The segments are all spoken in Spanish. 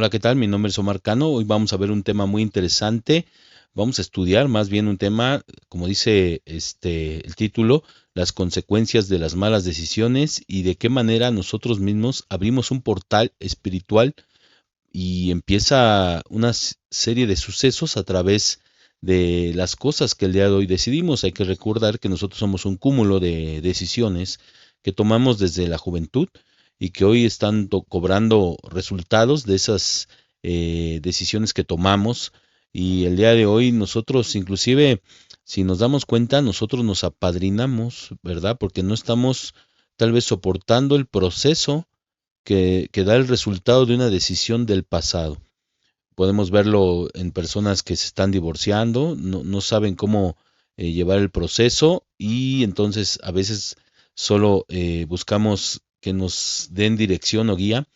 Hola, ¿qué tal? Mi nombre es Omar Cano. Hoy vamos a ver un tema muy interesante. Vamos a estudiar más bien un tema, como dice el título, las consecuencias de las malas decisiones y de qué manera nosotros mismos abrimos un portal espiritual y empieza una serie de sucesos a través de las cosas que el día de hoy decidimos. Hay que recordar que nosotros somos un cúmulo de decisiones que tomamos desde la juventud y que hoy están cobrando resultados de esas decisiones que tomamos. Y el día de hoy nosotros inclusive, si nos damos cuenta, nosotros nos apadrinamos, ¿verdad? Porque no estamos tal vez soportando el proceso que da el resultado de una decisión del pasado. Podemos verlo en personas que se están divorciando, no saben cómo llevar el proceso y entonces a veces solo buscamos que nos den dirección o guía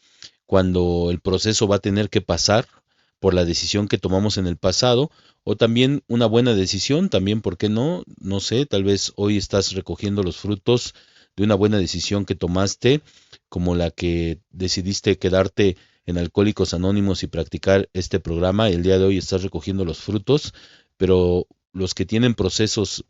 cuando el proceso va a tener que pasar por la decisión que tomamos en el pasado o también una buena decisión, también, ¿por qué no? No sé, tal vez hoy estás recogiendo los frutos de una buena decisión que tomaste, como la que decidiste quedarte en Alcohólicos Anónimos y practicar este programa. El día de hoy estás recogiendo los frutos, pero los que tienen procesos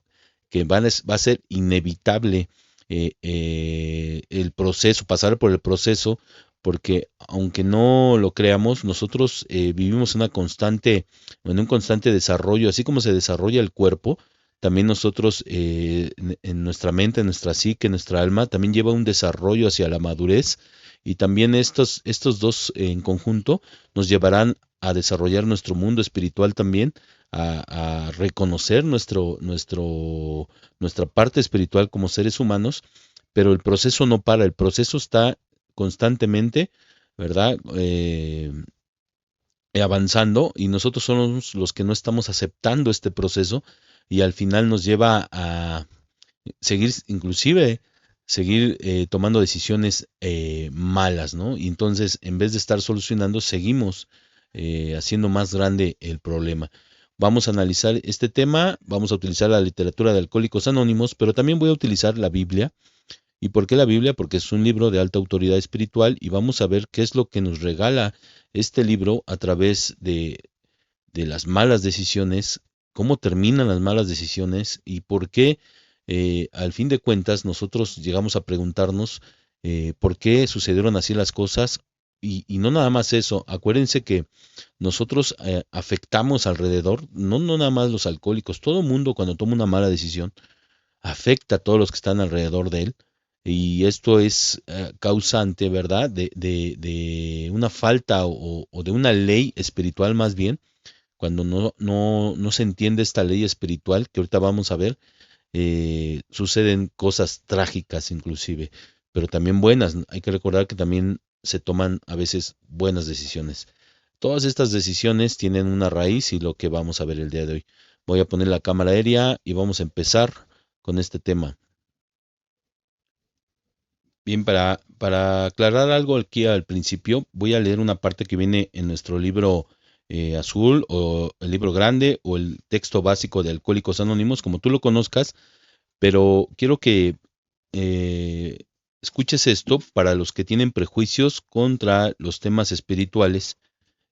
que va a ser inevitable el proceso, pasar por el proceso, porque aunque no lo creamos, nosotros vivimos en un constante desarrollo, así como se desarrolla el cuerpo, también nosotros en nuestra mente, en nuestra psique, en nuestra alma, también lleva un desarrollo hacia la madurez y también estos dos en conjunto nos llevarán a desarrollar nuestro mundo espiritual también, a reconocer nuestra parte espiritual como seres humanos, pero el proceso no para, el proceso está constantemente, ¿verdad? Avanzando y nosotros somos los que no estamos aceptando este proceso y al final nos lleva a seguir, inclusive, seguir tomando decisiones malas, ¿no? Y entonces, en vez de estar solucionando, seguimos haciendo más grande el problema. Vamos a analizar este tema, vamos a utilizar la literatura de Alcohólicos Anónimos, pero también voy a utilizar la Biblia. ¿Y por qué la Biblia? Porque es un libro de alta autoridad espiritual y vamos a ver qué es lo que nos regala este libro a través de las malas decisiones, cómo terminan las malas decisiones y por qué, al fin de cuentas, nosotros llegamos a preguntarnos por qué sucedieron así las cosas. Y no nada más eso, acuérdense que nosotros afectamos alrededor, no nada más los alcohólicos, todo el mundo cuando toma una mala decisión afecta a todos los que están alrededor de él. Y esto es causante, ¿verdad? De una falta o de una ley espiritual más bien, cuando no se entiende esta ley espiritual que ahorita vamos a ver, suceden cosas trágicas inclusive, pero también buenas. Hay que recordar que también se toman a veces buenas decisiones. Todas estas decisiones tienen una raíz y lo que vamos a ver el día de hoy. Voy a poner la cámara aérea y vamos a empezar con este tema. Bien, para aclarar algo aquí al principio, voy a leer una parte que viene en nuestro libro azul o el libro grande o el texto básico de Alcohólicos Anónimos, como tú lo conozcas, pero quiero que eh, escuches esto para los que tienen prejuicios contra los temas espirituales.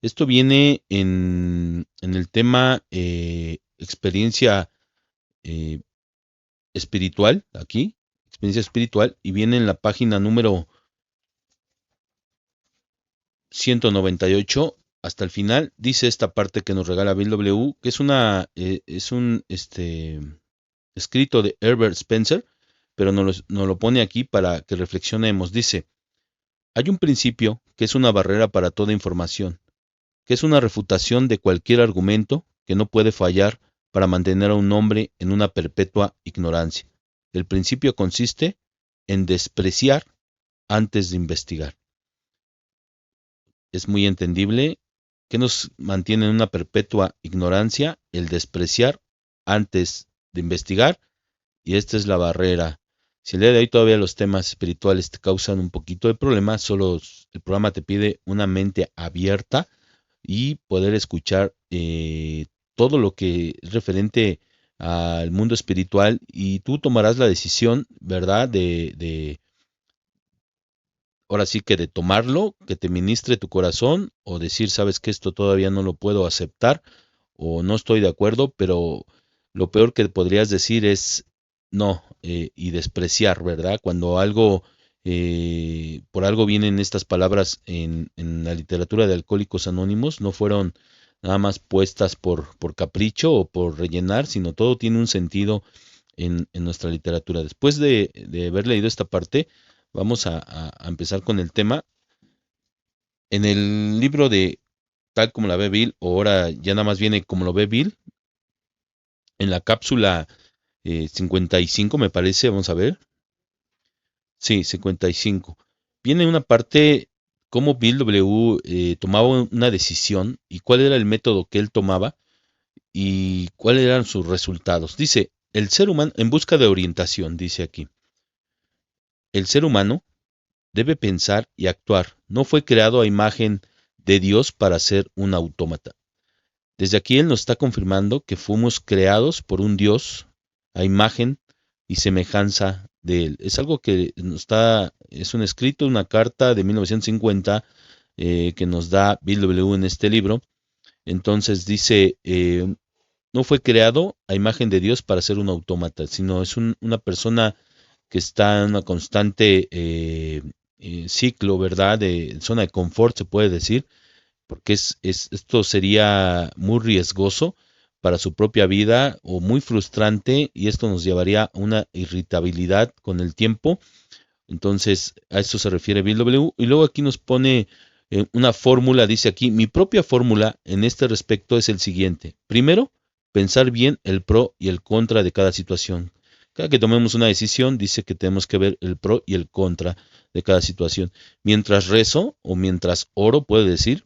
Esto viene en el tema experiencia eh, espiritual, aquí, experiencia espiritual, y viene en la página número 198 hasta el final. Dice esta parte que nos regala Bill W, que es un escrito de Herbert Spencer, pero nos lo pone aquí para que reflexionemos. Dice, hay un principio que es una barrera para toda información, que es una refutación de cualquier argumento que no puede fallar para mantener a un hombre en una perpetua ignorancia. El principio consiste en despreciar antes de investigar. Es muy entendible que nos mantiene en una perpetua ignorancia el despreciar antes de investigar, y esta es la barrera. Si el día de hoy todavía los temas espirituales te causan un poquito de problema, solo el programa te pide una mente abierta y poder escuchar todo lo que es referente al mundo espiritual y tú tomarás la decisión, ¿verdad? ahora sí que de tomarlo, que te ministre tu corazón, o decir, sabes que esto todavía no lo puedo aceptar, o no estoy de acuerdo, pero lo peor que podrías decir es no, y despreciar, ¿verdad? Cuando algo, por algo vienen estas palabras en la literatura de Alcohólicos Anónimos, no fueron nada más puestas por capricho o por rellenar, sino todo tiene un sentido en nuestra literatura. Después de haber leído esta parte, vamos a empezar con el tema. En el libro de Tal como la ve Bill, o ahora ya nada más viene como lo ve Bill, en la cápsula 55 me parece, vamos a ver. Sí, 55. Viene una parte cómo Bill W. Tomaba una decisión y cuál era el método que él tomaba y cuáles eran sus resultados. Dice, el ser humano, en busca de orientación, dice aquí, el ser humano debe pensar y actuar. No fue creado a imagen de Dios para ser un autómata. Desde aquí él nos está confirmando que fuimos creados por un Dios a imagen y semejanza de él. Es algo que es un escrito, una carta de 1950 que nos da Bill W. en este libro. Entonces dice, no fue creado a imagen de Dios para ser un autómata, sino es una persona que está en una constante ciclo, ¿verdad? De zona de confort, se puede decir, porque esto sería muy riesgoso para su propia vida o muy frustrante y esto nos llevaría a una irritabilidad con el tiempo. Entonces, a esto se refiere Bill W. Y luego aquí nos pone una fórmula, dice aquí, mi propia fórmula en este respecto es el siguiente. Primero, pensar bien el pro y el contra de cada situación. Cada que tomemos una decisión, dice que tenemos que ver el pro y el contra de cada situación. Mientras rezo o mientras oro, puede decir,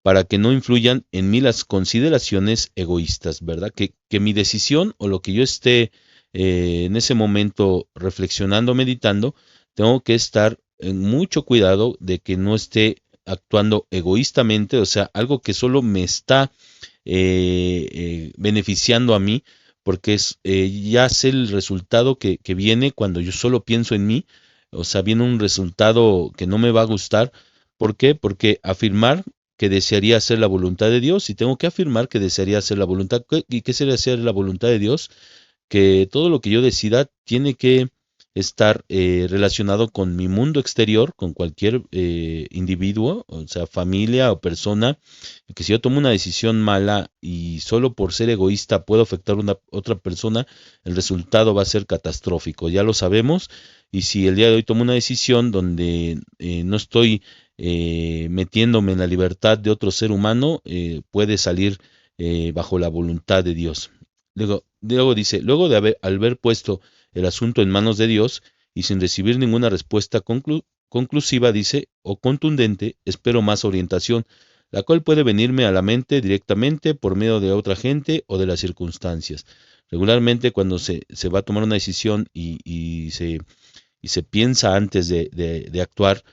para que no influyan en mí las consideraciones egoístas, ¿verdad? Que mi decisión o lo que yo esté en ese momento reflexionando, meditando, tengo que estar en mucho cuidado de que no esté actuando egoístamente, o sea, algo que solo me está beneficiando a mí, porque ya sé el resultado que viene cuando yo solo pienso en mí, o sea, viene un resultado que no me va a gustar. ¿Por qué? Porque afirmar que desearía hacer la voluntad de Dios y tengo que afirmar que desearía hacer la voluntad. ¿Y qué sería hacer la voluntad de Dios? Que todo lo que yo decida tiene que estar relacionado con mi mundo exterior, con cualquier individuo, o sea, familia o persona, que si yo tomo una decisión mala y solo por ser egoísta puedo afectar a una otra persona, el resultado va a ser catastrófico, ya lo sabemos, y si el día de hoy tomo una decisión donde no estoy metiéndome en la libertad de otro ser humano, puede salir bajo la voluntad de Dios. Luego dice, luego de haber puesto el asunto en manos de Dios y sin recibir ninguna respuesta conclusiva, dice, o contundente, espero más orientación, la cual puede venirme a la mente directamente por medio de otra gente o de las circunstancias. Regularmente cuando se va a tomar una decisión y se piensa antes de actuar,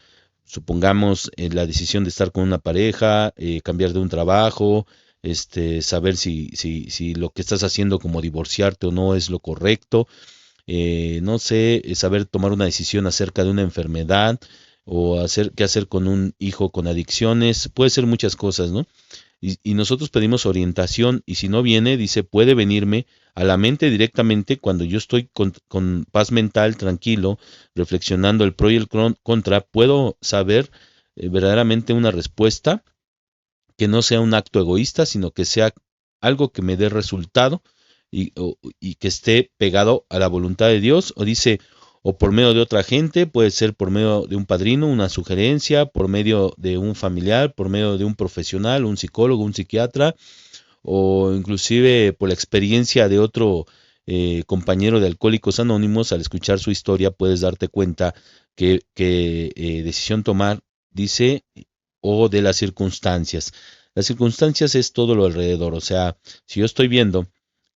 supongamos la decisión de estar con una pareja, cambiar de un trabajo, saber si lo que estás haciendo como divorciarte o no es lo correcto, no sé, saber tomar una decisión acerca de una enfermedad o qué hacer con un hijo con adicciones, puede ser muchas cosas, ¿no? Y nosotros pedimos orientación y si no viene, dice, puede venirme a la mente directamente cuando yo estoy con paz mental, tranquilo, reflexionando el pro y el contra, puedo saber verdaderamente una respuesta que no sea un acto egoísta, sino que sea algo que me dé resultado y que esté pegado a la voluntad de Dios, o dice, o por medio de otra gente, puede ser por medio de un padrino, una sugerencia, por medio de un familiar, por medio de un profesional, un psicólogo, un psiquiatra, o inclusive por la experiencia de otro compañero de Alcohólicos Anónimos. Al escuchar su historia puedes darte cuenta que decisión tomar, dice, o de las circunstancias. Las circunstancias es todo lo alrededor, o sea, si yo estoy viendo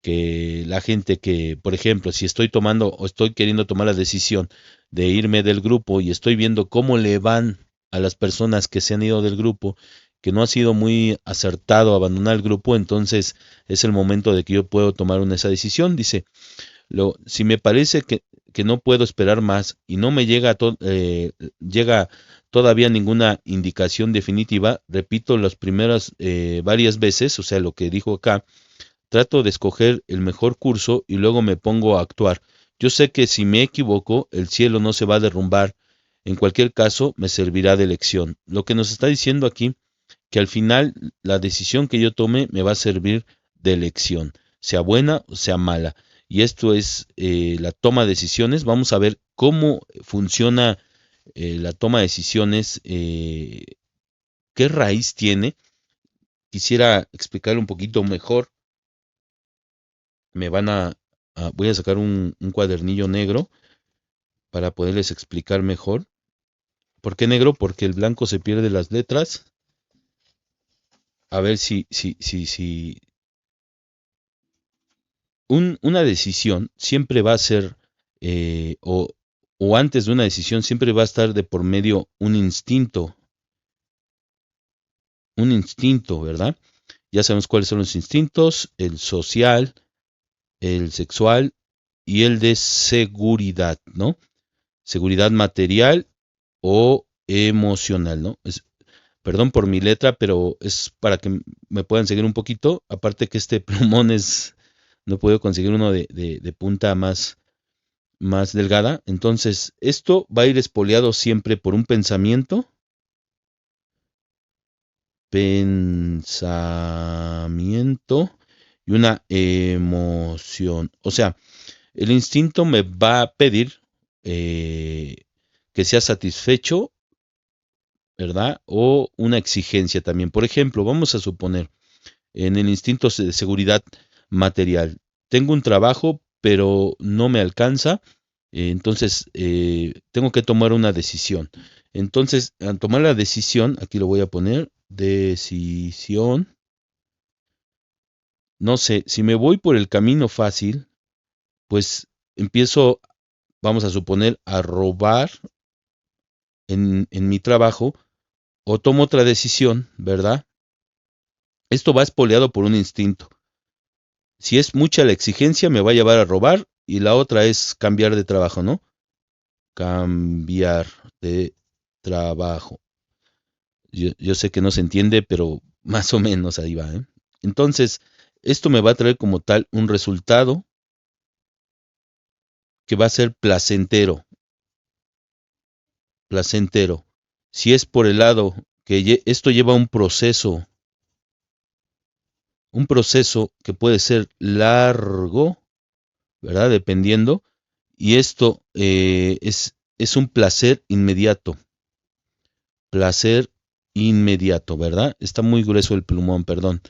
que la gente que, por ejemplo, si estoy tomando o estoy queriendo tomar la decisión de irme del grupo y estoy viendo cómo le van a las personas que se han ido del grupo, que no ha sido muy acertado abandonar el grupo, entonces es el momento de que yo puedo tomar esa decisión. Dice, si me parece que no puedo esperar más y no me llega todavía ninguna indicación definitiva. Repito las primeras varias veces, o sea, lo que dijo acá, trato de escoger el mejor curso y luego me pongo a actuar. Yo sé que si me equivoco, el cielo no se va a derrumbar. En cualquier caso, me servirá de lección. Lo que nos está diciendo aquí, que al final la decisión que yo tome me va a servir de lección, sea buena o sea mala. Y esto es la toma de decisiones. Vamos a ver cómo funciona la toma de decisiones, qué raíz tiene. Quisiera explicarlo un poquito mejor. Voy a sacar un cuadernillo negro para poderles explicar mejor. ¿Por qué negro? Porque el blanco se pierde las letras. A ver si una decisión siempre va a ser, o antes de una decisión siempre va a estar de por medio un instinto, ¿verdad? Ya sabemos cuáles son los instintos: el social, el sexual y el de seguridad, ¿no? Seguridad material o emocional, ¿no? Perdón por mi letra, pero es para que me puedan seguir un poquito. Aparte que este plumón no puedo conseguir uno de punta más delgada. Entonces, esto va a ir espoleado siempre por un pensamiento y una emoción. O sea, el instinto me va a pedir que sea satisfecho, ¿verdad? O una exigencia también. Por ejemplo, vamos a suponer en el instinto de seguridad material. Tengo un trabajo, pero no me alcanza, entonces tengo que tomar una decisión. Entonces, al tomar la decisión, aquí lo voy a poner, decisión. No sé, si me voy por el camino fácil, pues empiezo, vamos a suponer, a robar en mi trabajo o tomo otra decisión, ¿verdad? Esto va espoleado por un instinto. Si es mucha la exigencia, me va a llevar a robar, y la otra es cambiar de trabajo, ¿no? Cambiar de trabajo. Yo sé que no se entiende, pero más o menos ahí va, ¿eh? Entonces, esto me va a traer como tal un resultado que va a ser placentero, placentero. Si es por el lado que esto lleva un proceso que puede ser largo, ¿verdad? Dependiendo. Y esto es un placer inmediato, ¿verdad? Está muy grueso el plumón, perdón,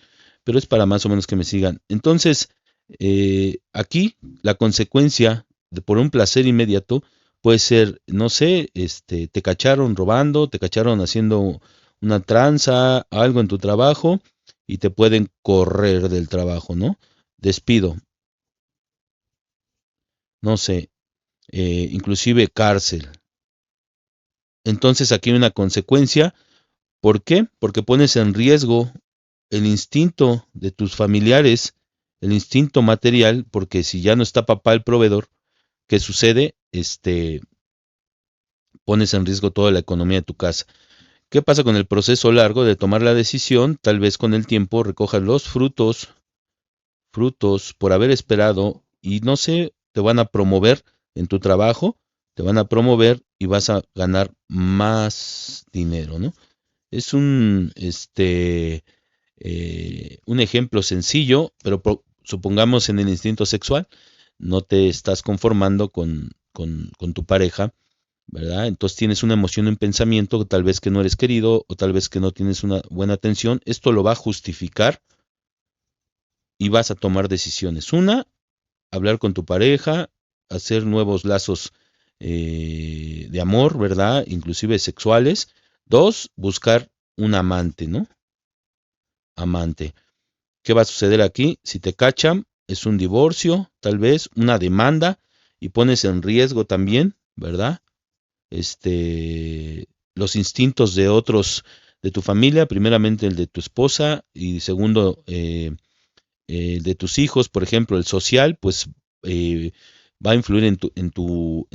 pero es para más o menos que me sigan. Entonces, aquí la consecuencia por un placer inmediato puede ser, no sé, te cacharon robando, te cacharon haciendo una tranza, algo en tu trabajo y te pueden correr del trabajo, ¿no? Despido, no sé, inclusive cárcel. Entonces aquí hay una consecuencia. ¿Por qué? Porque pones en riesgo el instinto de tus familiares, el instinto material, porque si ya no está papá el proveedor, ¿qué sucede? Pones en riesgo toda la economía de tu casa. ¿Qué pasa con el proceso largo de tomar la decisión? Tal vez con el tiempo recojas los frutos por haber esperado y no sé, te van a promover en tu trabajo, te van a promover y vas a ganar más dinero, ¿no? Es un ejemplo sencillo, pero supongamos en el instinto sexual, no te estás conformando con tu pareja, ¿verdad? Entonces tienes una emoción, un pensamiento, tal vez que no eres querido o tal vez que no tienes una buena atención. Esto lo va a justificar y vas a tomar decisiones. Una, hablar con tu pareja, hacer nuevos lazos de amor, ¿verdad? Inclusive sexuales. Dos, buscar un amante, ¿no? Amante. ¿Qué va a suceder aquí? Si te cachan, es un divorcio, tal vez, una demanda, y pones en riesgo también, ¿verdad? Los instintos de otros de tu familia, primeramente el de tu esposa y segundo de tus hijos, por ejemplo, el social, pues va a influir en tu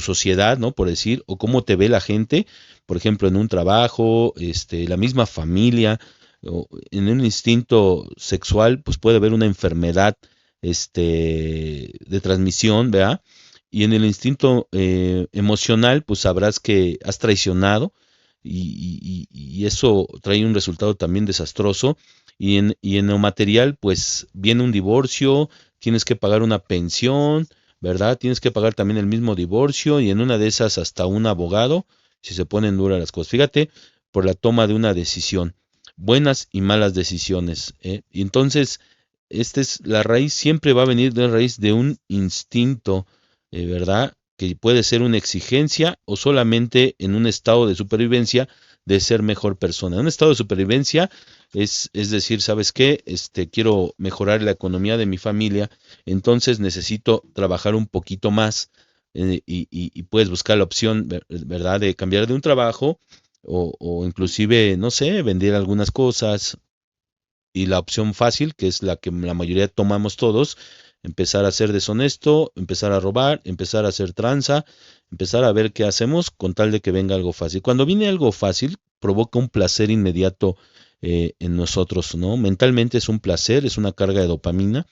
sociedad, ¿no? Por decir, o cómo te ve la gente, por ejemplo, en un trabajo, la misma familia, o en un instinto sexual, pues puede haber una enfermedad, de transmisión, ¿verdad? Y en el instinto emocional, pues sabrás que has traicionado y eso trae un resultado también desastroso. Y en lo material, pues viene un divorcio, tienes que pagar una pensión, ¿verdad? Tienes que pagar también el mismo divorcio y en una de esas hasta un abogado, si se ponen duras las cosas. Fíjate, por la toma de una decisión, buenas y malas decisiones. Y entonces, esta es la raíz, siempre va a venir de la raíz de un instinto, ¿verdad? Que puede ser una exigencia o solamente en un estado de supervivencia de ser mejor persona. En un estado de supervivencia es decir, ¿sabes qué? Quiero mejorar la economía de mi familia, entonces necesito trabajar un poquito más y puedes buscar la opción, ¿verdad?, de cambiar de un trabajo o inclusive, no sé, vender algunas cosas y la opción fácil, que es la que la mayoría tomamos todos, empezar a ser deshonesto, empezar a robar, empezar a hacer tranza, empezar a ver qué hacemos con tal de que venga algo fácil. Cuando viene algo fácil, provoca un placer inmediato en nosotros, ¿no? Mentalmente es un placer, es una carga de dopamina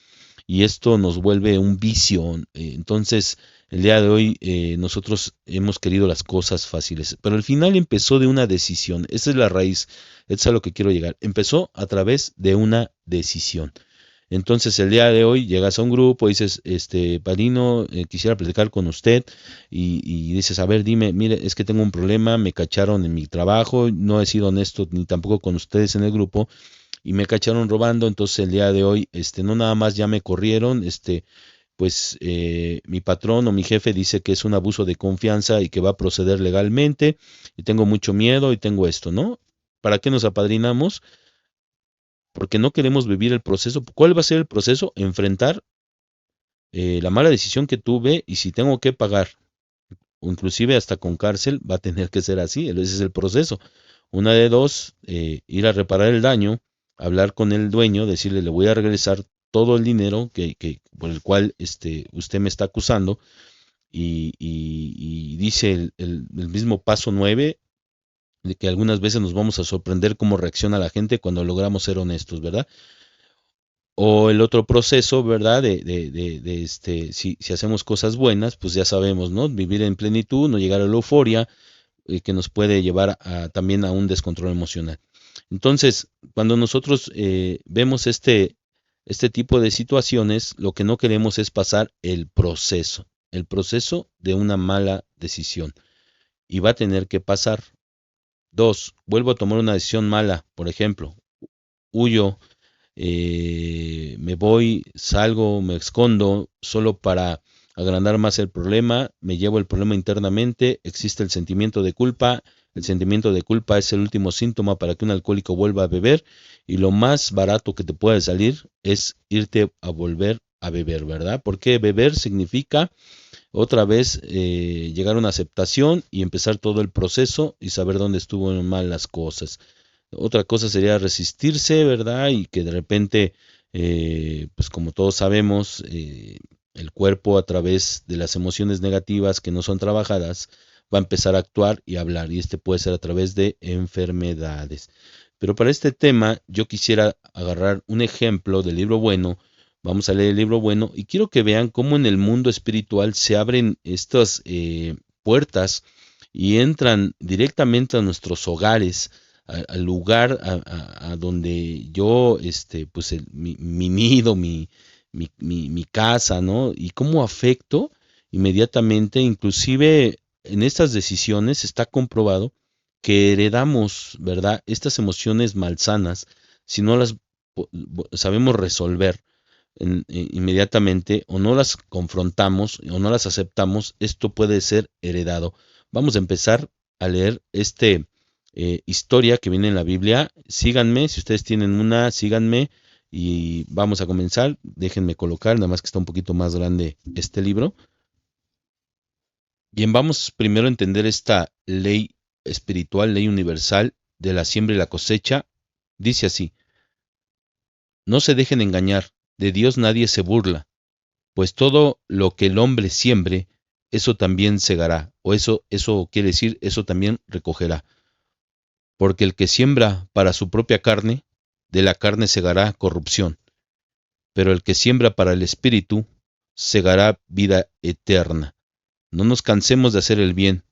y esto nos vuelve un vicio. Entonces, el día de hoy nosotros hemos querido las cosas fáciles, pero al final empezó de una decisión. Esa es la raíz, es a lo que quiero llegar. Empezó a través de una decisión. Entonces el día de hoy llegas a un grupo, dices, padrino, quisiera platicar con usted y dices, a ver, dime, mire, es que tengo un problema, me cacharon en mi trabajo, no he sido honesto ni tampoco con ustedes en el grupo y me cacharon robando, entonces el día de hoy, no nada más ya me corrieron, pues mi patrón o mi jefe dice que es un abuso de confianza y que va a proceder legalmente y tengo mucho miedo y tengo esto, ¿no? ¿Para qué nos apadrinamos? Porque no queremos vivir el proceso. ¿Cuál va a ser el proceso? Enfrentar la mala decisión que tuve y si tengo que pagar, o inclusive hasta con cárcel, va a tener que ser así. Ese es el proceso. Una de dos, ir a reparar el daño, hablar con el dueño, decirle, le voy a regresar todo el dinero por el cual usted me está acusando. Y dice el mismo paso 9 de que algunas veces nos vamos a sorprender cómo reacciona la gente cuando logramos ser honestos, ¿verdad? O el otro proceso, ¿verdad? Si hacemos cosas buenas, pues ya sabemos, ¿no? Vivir en plenitud, no llegar a la euforia, que nos puede llevar también a un descontrol emocional. Entonces, cuando nosotros vemos este tipo de situaciones, lo que no queremos es pasar el proceso de una mala decisión. Y va a tener que pasar. Dos, vuelvo a tomar una decisión mala, por ejemplo, huyo, me voy, salgo, me escondo solo para agrandar más el problema, me llevo el problema internamente, existe el sentimiento de culpa, el sentimiento de culpa es el último síntoma para que un alcohólico vuelva a beber y lo más barato que te puede salir es irte a volver a beber, ¿verdad? Porque beber significa otra vez llegar a una aceptación y empezar todo el proceso y saber dónde estuvo mal las cosas. Otra cosa sería resistirse, ¿verdad? Y que de repente, pues como todos sabemos, el cuerpo a través de las emociones negativas que no son trabajadas va a empezar a actuar y a hablar. Y puede ser a través de enfermedades. Pero para este tema yo quisiera agarrar un ejemplo del libro bueno. Vamos a leer el libro bueno y quiero que vean cómo en el mundo espiritual se abren estas puertas y entran directamente a nuestros hogares, al lugar a donde yo, pues mi nido, mi casa, ¿no? Y cómo afecto inmediatamente, inclusive en estas decisiones está comprobado que heredamos, ¿verdad? Estas emociones malsanas, si no las sabemos resolver inmediatamente o no las confrontamos o no las aceptamos, esto puede ser heredado. Vamos a empezar a leer historia que viene en la Biblia. Síganme, si ustedes tienen una, síganme y vamos a comenzar. Déjenme colocar, nada más que está un poquito más grande este libro. Bien, vamos primero a entender esta ley espiritual, ley universal de la siembra y la cosecha. Dice así: no se dejen engañar, de Dios nadie se burla. pues todo lo que el hombre siembre, eso también segará, o eso quiere decir, eso también recogerá. Porque el que siembra para su propia carne, de la carne segará corrupción, pero el que siembra para el espíritu, segará vida eterna. No nos cansemos de hacer el bien,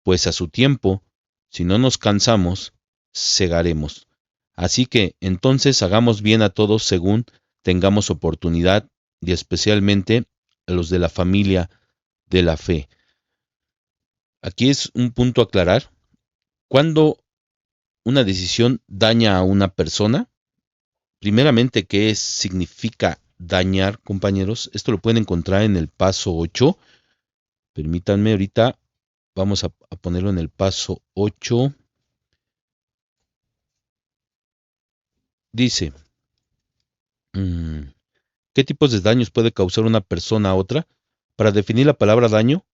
pues a su tiempo, si no nos cansamos, segaremos. Así que entonces hagamos bien a todos según tengamos oportunidad, y especialmente a los de la familia de la fe. Aquí es un punto a aclarar. Cuando una decisión daña a una persona, primeramente, ¿qué significa dañar, compañeros? Esto lo pueden encontrar en el paso 8. Permítanme, ahorita vamos a ponerlo en el paso 8. Dice, ¿qué tipos de daños puede causar una persona a otra? Para definir la palabra daño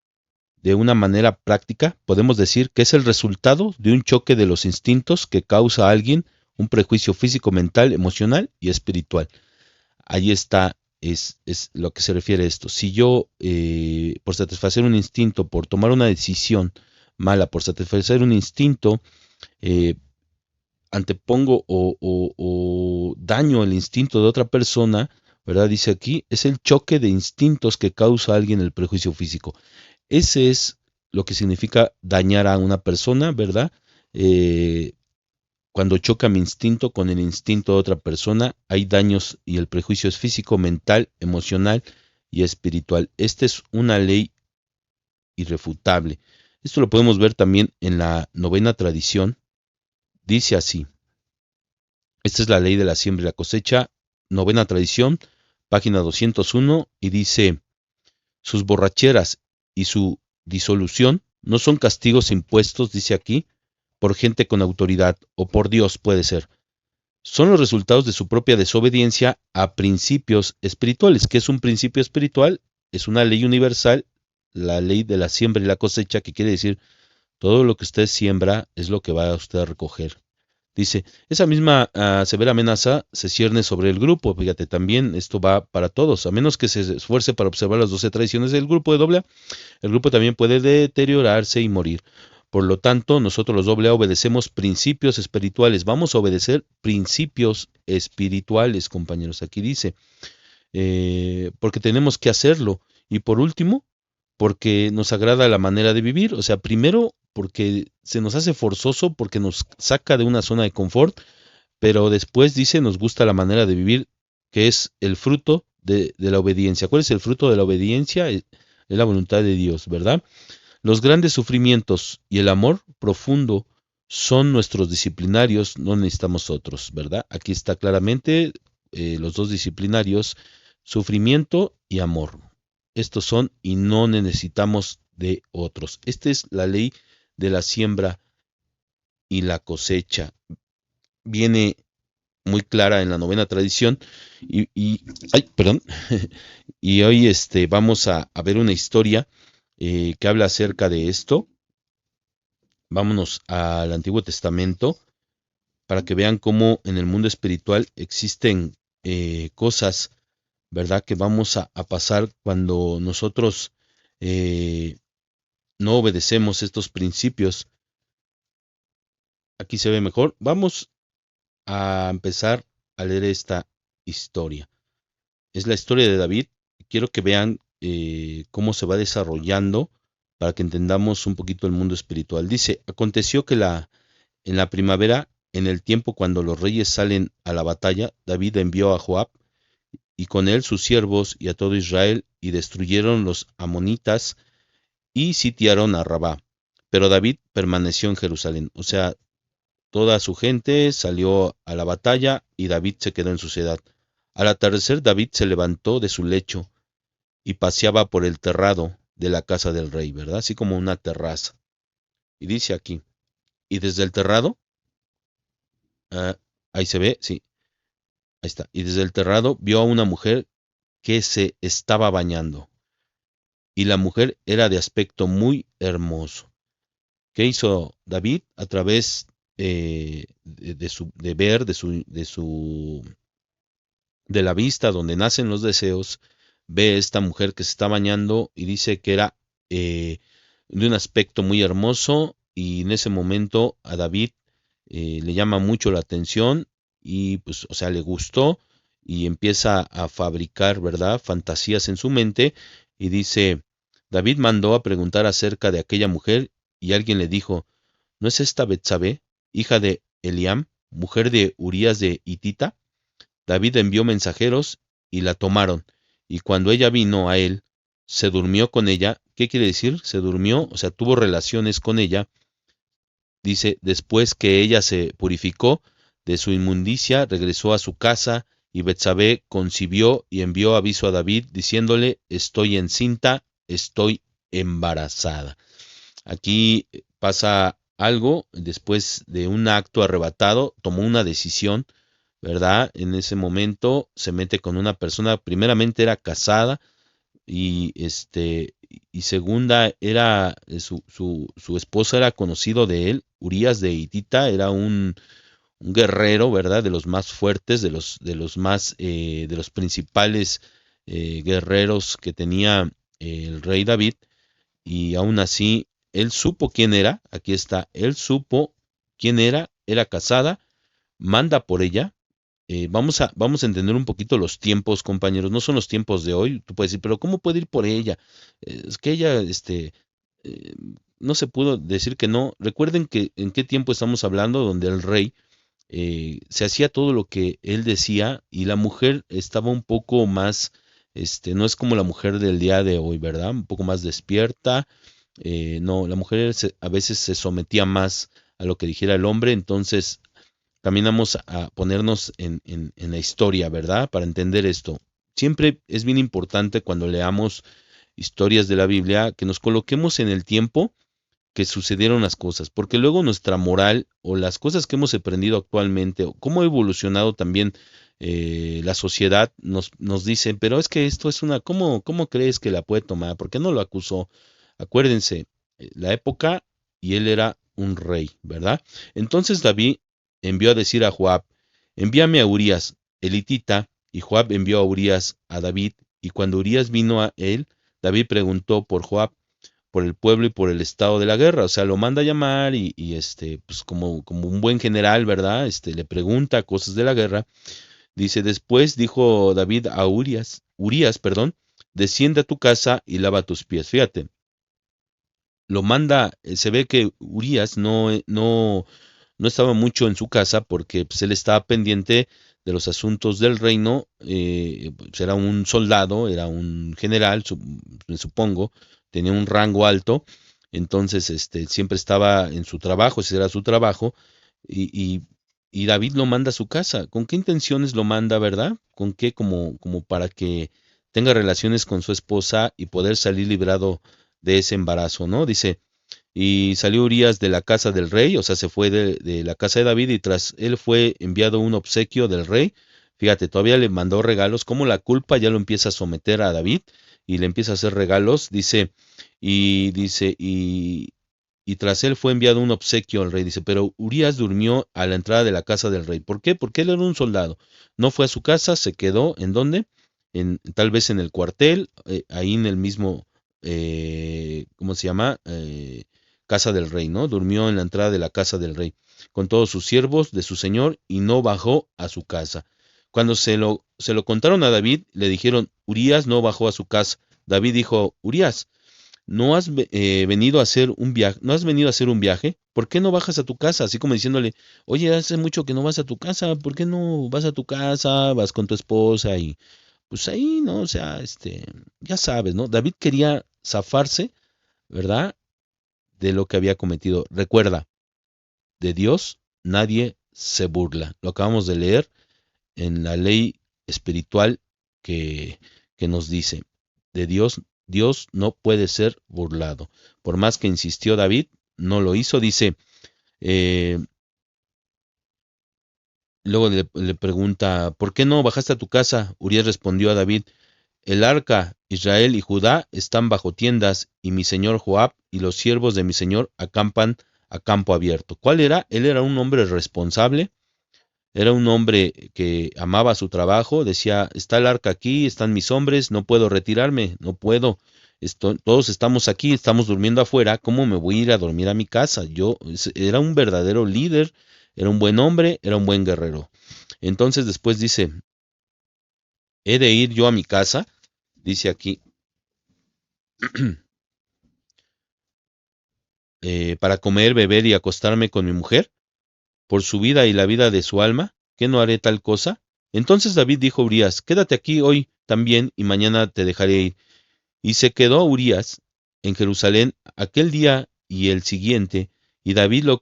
de una manera práctica, podemos decir que es el resultado de un choque de los instintos que causa a alguien un prejuicio físico, mental, emocional y espiritual. Ahí está, es lo que se refiere a esto. Si yo, por satisfacer un instinto, por tomar una decisión mala, por satisfacer un instinto, eh, antepongo o daño el instinto de otra persona, ¿verdad? Dice aquí, es el choque de instintos que causa a alguien el prejuicio físico. Ese es lo que significa dañar a una persona, ¿verdad? Cuando choca mi instinto con el instinto de otra persona, hay daños y el prejuicio es físico, mental, emocional y espiritual. Esta es una ley irrefutable. Esto lo podemos ver también en la novena tradición. Dice así, esta es la ley de la siembra y la cosecha, novena tradición, página 201, y dice, sus borracheras y su disolución no son castigos impuestos, dice aquí, por gente con autoridad o por Dios puede ser. Son los resultados de su propia desobediencia a principios espirituales. ¿Qué es un principio espiritual? Es una ley universal, la ley de la siembra y la cosecha, que quiere decir todo lo que usted siembra es lo que va a usted a recoger. Dice, esa misma severa amenaza se cierne sobre el grupo. Fíjate, también esto va para todos. A menos que se esfuerce para observar las 12 tradiciones del grupo de doble, el grupo también puede deteriorarse y morir. Por lo tanto, nosotros los AA obedecemos principios espirituales. Vamos a obedecer principios espirituales, compañeros. Aquí dice, porque tenemos que hacerlo. Y por último, porque nos agrada la manera de vivir. O sea, primero, porque se nos hace forzoso, porque nos saca de una zona de confort, pero después dice, nos gusta la manera de vivir, que es el fruto de la obediencia. ¿Cuál es el fruto de la obediencia? Es la voluntad de Dios, ¿verdad? Los grandes sufrimientos y el amor profundo son nuestros disciplinarios, no necesitamos otros, ¿verdad? Aquí está claramente los dos disciplinarios, sufrimiento y amor. Estos son y no necesitamos de otros. Esta es la ley de la siembra y la cosecha. Viene muy clara en la novena tradición ay, perdón, y hoy vamos a ver una historia que habla acerca de esto. Vámonos al Antiguo Testamento para que vean cómo en el mundo espiritual existen cosas, ¿verdad? Que vamos a pasar cuando nosotros no obedecemos estos principios. Aquí se ve mejor. Vamos a empezar a leer esta historia. Es la historia de David. Quiero que vean cómo se va desarrollando para que entendamos un poquito el mundo espiritual. Dice, aconteció que en la primavera, en el tiempo cuando los reyes salen a la batalla, David envió a Joab y con él sus siervos y a todo Israel y destruyeron los amonitas y sitiaron a Rabá. Pero David permaneció en Jerusalén. O sea, toda su gente salió a la batalla y David se quedó en su ciudad. Al atardecer David se levantó de su lecho y paseaba por el terrado de la casa del rey, ¿verdad? Así como una terraza. Y dice aquí, y desde el terrado, ahí se ve, sí, ahí está. Y desde el terrado vio a una mujer que se estaba bañando. Y la mujer era de aspecto muy hermoso. ¿Qué hizo David? A través de ver, de la vista donde nacen los deseos, ve esta mujer que se está bañando y dice que era de un aspecto muy hermoso, y en ese momento a David le llama mucho la atención y pues, o sea, le gustó y empieza a fabricar, ¿verdad?, fantasías en su mente y dice, David mandó a preguntar acerca de aquella mujer y alguien le dijo, ¿no es esta Betsabé, hija de Eliam, mujer de Urías de Hitita? David envió mensajeros y la tomaron, y cuando ella vino a él, se durmió con ella. ¿Qué quiere decir? Se durmió, o sea, tuvo relaciones con ella. Dice, después que ella se purificó de su inmundicia, regresó a su casa, y Betsabé concibió y envió aviso a David, diciéndole, estoy encinta, estoy embarazada. Aquí pasa algo, después de un acto arrebatado, tomó una decisión, ¿verdad? En ese momento se mete con una persona, primeramente era casada, y segunda era su esposa, era conocido de él, Urías de Hitita, era un guerrero, ¿verdad? De los más fuertes, de los principales guerreros que tenía el rey David, y aún así él supo quién era, aquí está, él supo quién era casada, manda por ella. Vamos a entender un poquito los tiempos, compañeros. No son los tiempos de hoy. Tú puedes decir, pero ¿cómo puede ir por ella? Es que ella, eh, no se pudo decir que no. Recuerden que en qué tiempo estamos hablando, donde el rey se hacía todo lo que él decía y la mujer estaba un poco más, no es como la mujer del día de hoy, ¿verdad? Un poco más despierta. No, la mujer a veces se sometía más a lo que dijera el hombre, entonces caminamos a ponernos en la historia, ¿verdad? Para entender esto. Siempre es bien importante cuando leamos historias de la Biblia que nos coloquemos en el tiempo que sucedieron las cosas, porque luego nuestra moral o las cosas que hemos aprendido actualmente o cómo ha evolucionado también la sociedad nos dicen, pero es que esto es ¿cómo crees que la puede tomar? ¿Por qué no lo acusó? Acuérdense, la época, y él era un rey, ¿verdad? Entonces David envió a decir a Joab, envíame a Urías, el hitita, y Joab envió a Urías a David, y cuando Urías vino a él, David preguntó por Joab, por el pueblo y por el estado de la guerra, o sea, lo manda a llamar pues como un buen general, ¿verdad? Le pregunta cosas de la guerra. Dice, después dijo David a Urías, perdón, desciende a tu casa y lava tus pies. Fíjate, lo manda, se ve que Urías no estaba mucho en su casa porque pues, él estaba pendiente de los asuntos del reino, pues, era un soldado, era un general, me supongo, tenía un rango alto, entonces siempre estaba en su trabajo, ese era su trabajo, y, y David lo manda a su casa. ¿Con qué intenciones lo manda, verdad? ¿Con qué? Como para que tenga relaciones con su esposa y poder salir librado de ese embarazo, ¿no? Dice, y salió Urías de la casa del rey, o sea, se fue de la casa de David y tras él fue enviado un obsequio del rey. Fíjate, todavía le mandó regalos, como la culpa ya lo empieza a someter a David y le empieza a hacer regalos, y tras él fue enviado un obsequio al rey, dice, pero Urías durmió a la entrada de la casa del rey. ¿Por qué? Porque él era un soldado. No fue a su casa, se quedó, ¿en dónde? Tal vez en el cuartel, ahí en el mismo, ¿cómo se llama? Casa del rey, ¿no? Durmió en la entrada de la casa del rey, con todos sus siervos de su señor, y no bajó a su casa. Cuando se lo contaron a David, le dijeron, Urías no bajó a su casa. David dijo, Urías, ¿no has venido a hacer un viaje? ¿No has venido a hacer un viaje? ¿Por qué no bajas a tu casa? Así como diciéndole, oye, hace mucho que no vas a tu casa, ¿por qué no vas a tu casa, vas con tu esposa y pues ahí, ¿no? O sea, ya sabes, ¿no? David quería zafarse, ¿verdad? De lo que había cometido. Recuerda, de Dios nadie se burla. Lo acabamos de leer en la ley espiritual que nos dice, de Dios no puede ser burlado. Por más que insistió David, no lo hizo. Dice, eh, luego le pregunta, ¿por qué no bajaste a tu casa? Urias respondió a David, el arca, Israel y Judá están bajo tiendas, y mi señor Joab y los siervos de mi señor acampan a campo abierto. ¿Cuál era? Él era un hombre responsable, Era un hombre que amaba su trabajo, decía, está el arca aquí, están mis hombres, no puedo retirarme, no puedo. Todos estamos aquí, estamos durmiendo afuera, ¿cómo me voy a ir a dormir a mi casa? Era un verdadero líder, era un buen hombre, era un buen guerrero. Entonces después dice, he de ir yo a mi casa, dice aquí, para comer, beber y acostarme con mi mujer, por su vida y la vida de su alma, ¿qué no haré tal cosa? Entonces David dijo a Urías, quédate aquí hoy también y mañana te dejaré ir. Y se quedó Urías en Jerusalén aquel día y el siguiente, y David lo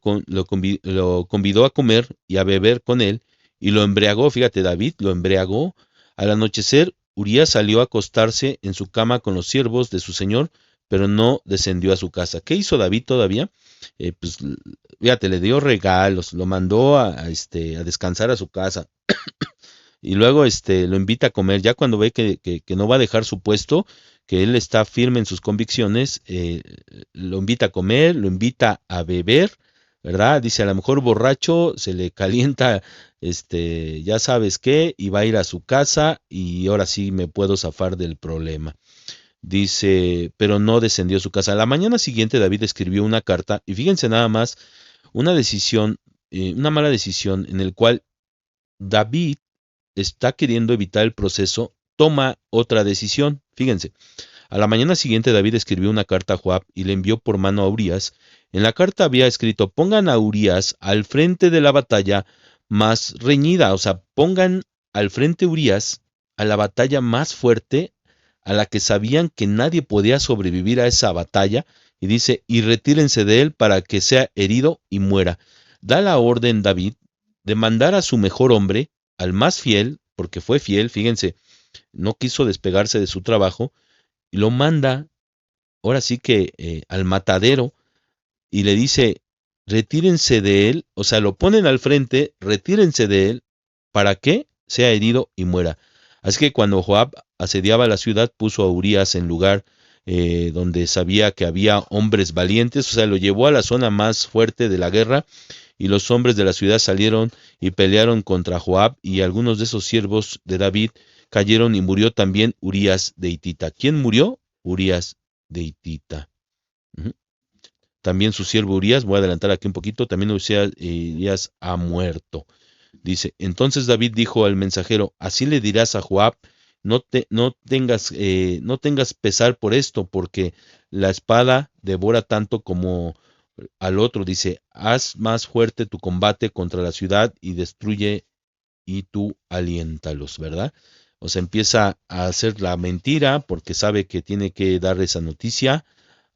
convidó a comer y a beber con él, y lo embriagó, fíjate, David lo embriagó. Al anochecer, Urías salió a acostarse en su cama con los siervos de su señor, pero no descendió a su casa. ¿Qué hizo David todavía? Pues, fíjate, le dio regalos, lo mandó a descansar a su casa, y luego lo invita a comer. Ya cuando ve que no va a dejar su puesto, que él está firme en sus convicciones, lo invita a comer, lo invita a beber, ¿verdad? Dice, a lo mejor borracho, se le calienta, ya sabes qué, y va a ir a su casa y ahora sí me puedo zafar del problema. Dice, pero no descendió a su casa. A la mañana siguiente David escribió una carta, y fíjense nada más, una decisión, una mala decisión en el cual David está queriendo evitar el proceso, toma otra decisión. Fíjense, a la mañana siguiente David escribió una carta a Joab y le envió por mano a Urías. En la carta había escrito, pongan a Urías al frente de la batalla más reñida, o sea, pongan al frente Urías a la batalla más fuerte, a la que sabían que nadie podía sobrevivir a esa batalla, y dice, y retírense de él para que sea herido y muera. Da la orden David de mandar a su mejor hombre, al más fiel, porque fue fiel, fíjense, no quiso despegarse de su trabajo, y lo manda, ahora sí que al matadero, y le dice, retírense de él, o sea, lo ponen al frente, retírense de él, para que sea herido y muera. Así que cuando Joab asediaba la ciudad, puso a Urías en lugar donde sabía que había hombres valientes, o sea, lo llevó a la zona más fuerte de la guerra, y los hombres de la ciudad salieron y pelearon contra Joab, y algunos de esos siervos de David cayeron, y murió también Urías de Hitita. ¿Quién murió? Urías de Hitita. Ujú. También su siervo Urías, voy a adelantar aquí un poquito, también Urías ha muerto. Dice, entonces David dijo al mensajero, así le dirás a Joab, no tengas pesar por esto, porque la espada devora tanto como al otro. Dice, haz más fuerte tu combate contra la ciudad y destruye, y tú aliéntalos, ¿verdad? O sea, empieza a hacer la mentira porque sabe que tiene que dar esa noticia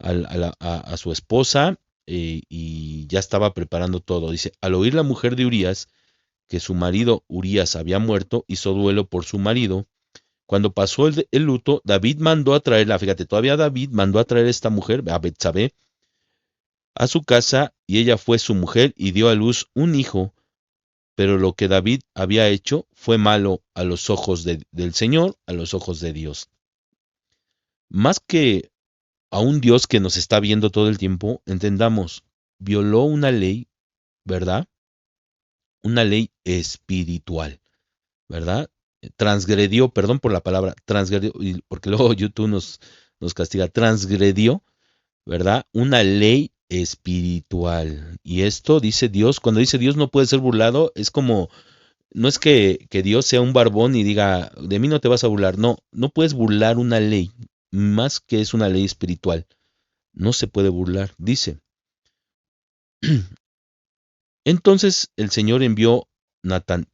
a su esposa, y ya estaba preparando todo. Dice, al oír la mujer de Urías que su marido Urías había muerto, hizo duelo por su marido. Cuando pasó el luto, David mandó a traerla, fíjate, todavía David mandó a traer a esta mujer, a Betsabé, a su casa, y ella fue su mujer y dio a luz un hijo. Pero lo que David había hecho fue malo a los ojos del Señor, a los ojos de Dios. Más que a un Dios que nos está viendo todo el tiempo, entendamos, violó una ley, ¿verdad? Una ley espiritual, ¿verdad? Transgredió, perdón por la palabra, transgredió, porque luego YouTube nos castiga, transgredió, ¿verdad? Una ley espiritual. Y esto dice Dios, cuando dice Dios no puede ser burlado, es como, no es que Dios sea un barbón y diga, de mí no te vas a burlar, no, no puedes burlar una ley, más que es una ley espiritual, no se puede burlar, dice. Entonces el Señor envió Natán.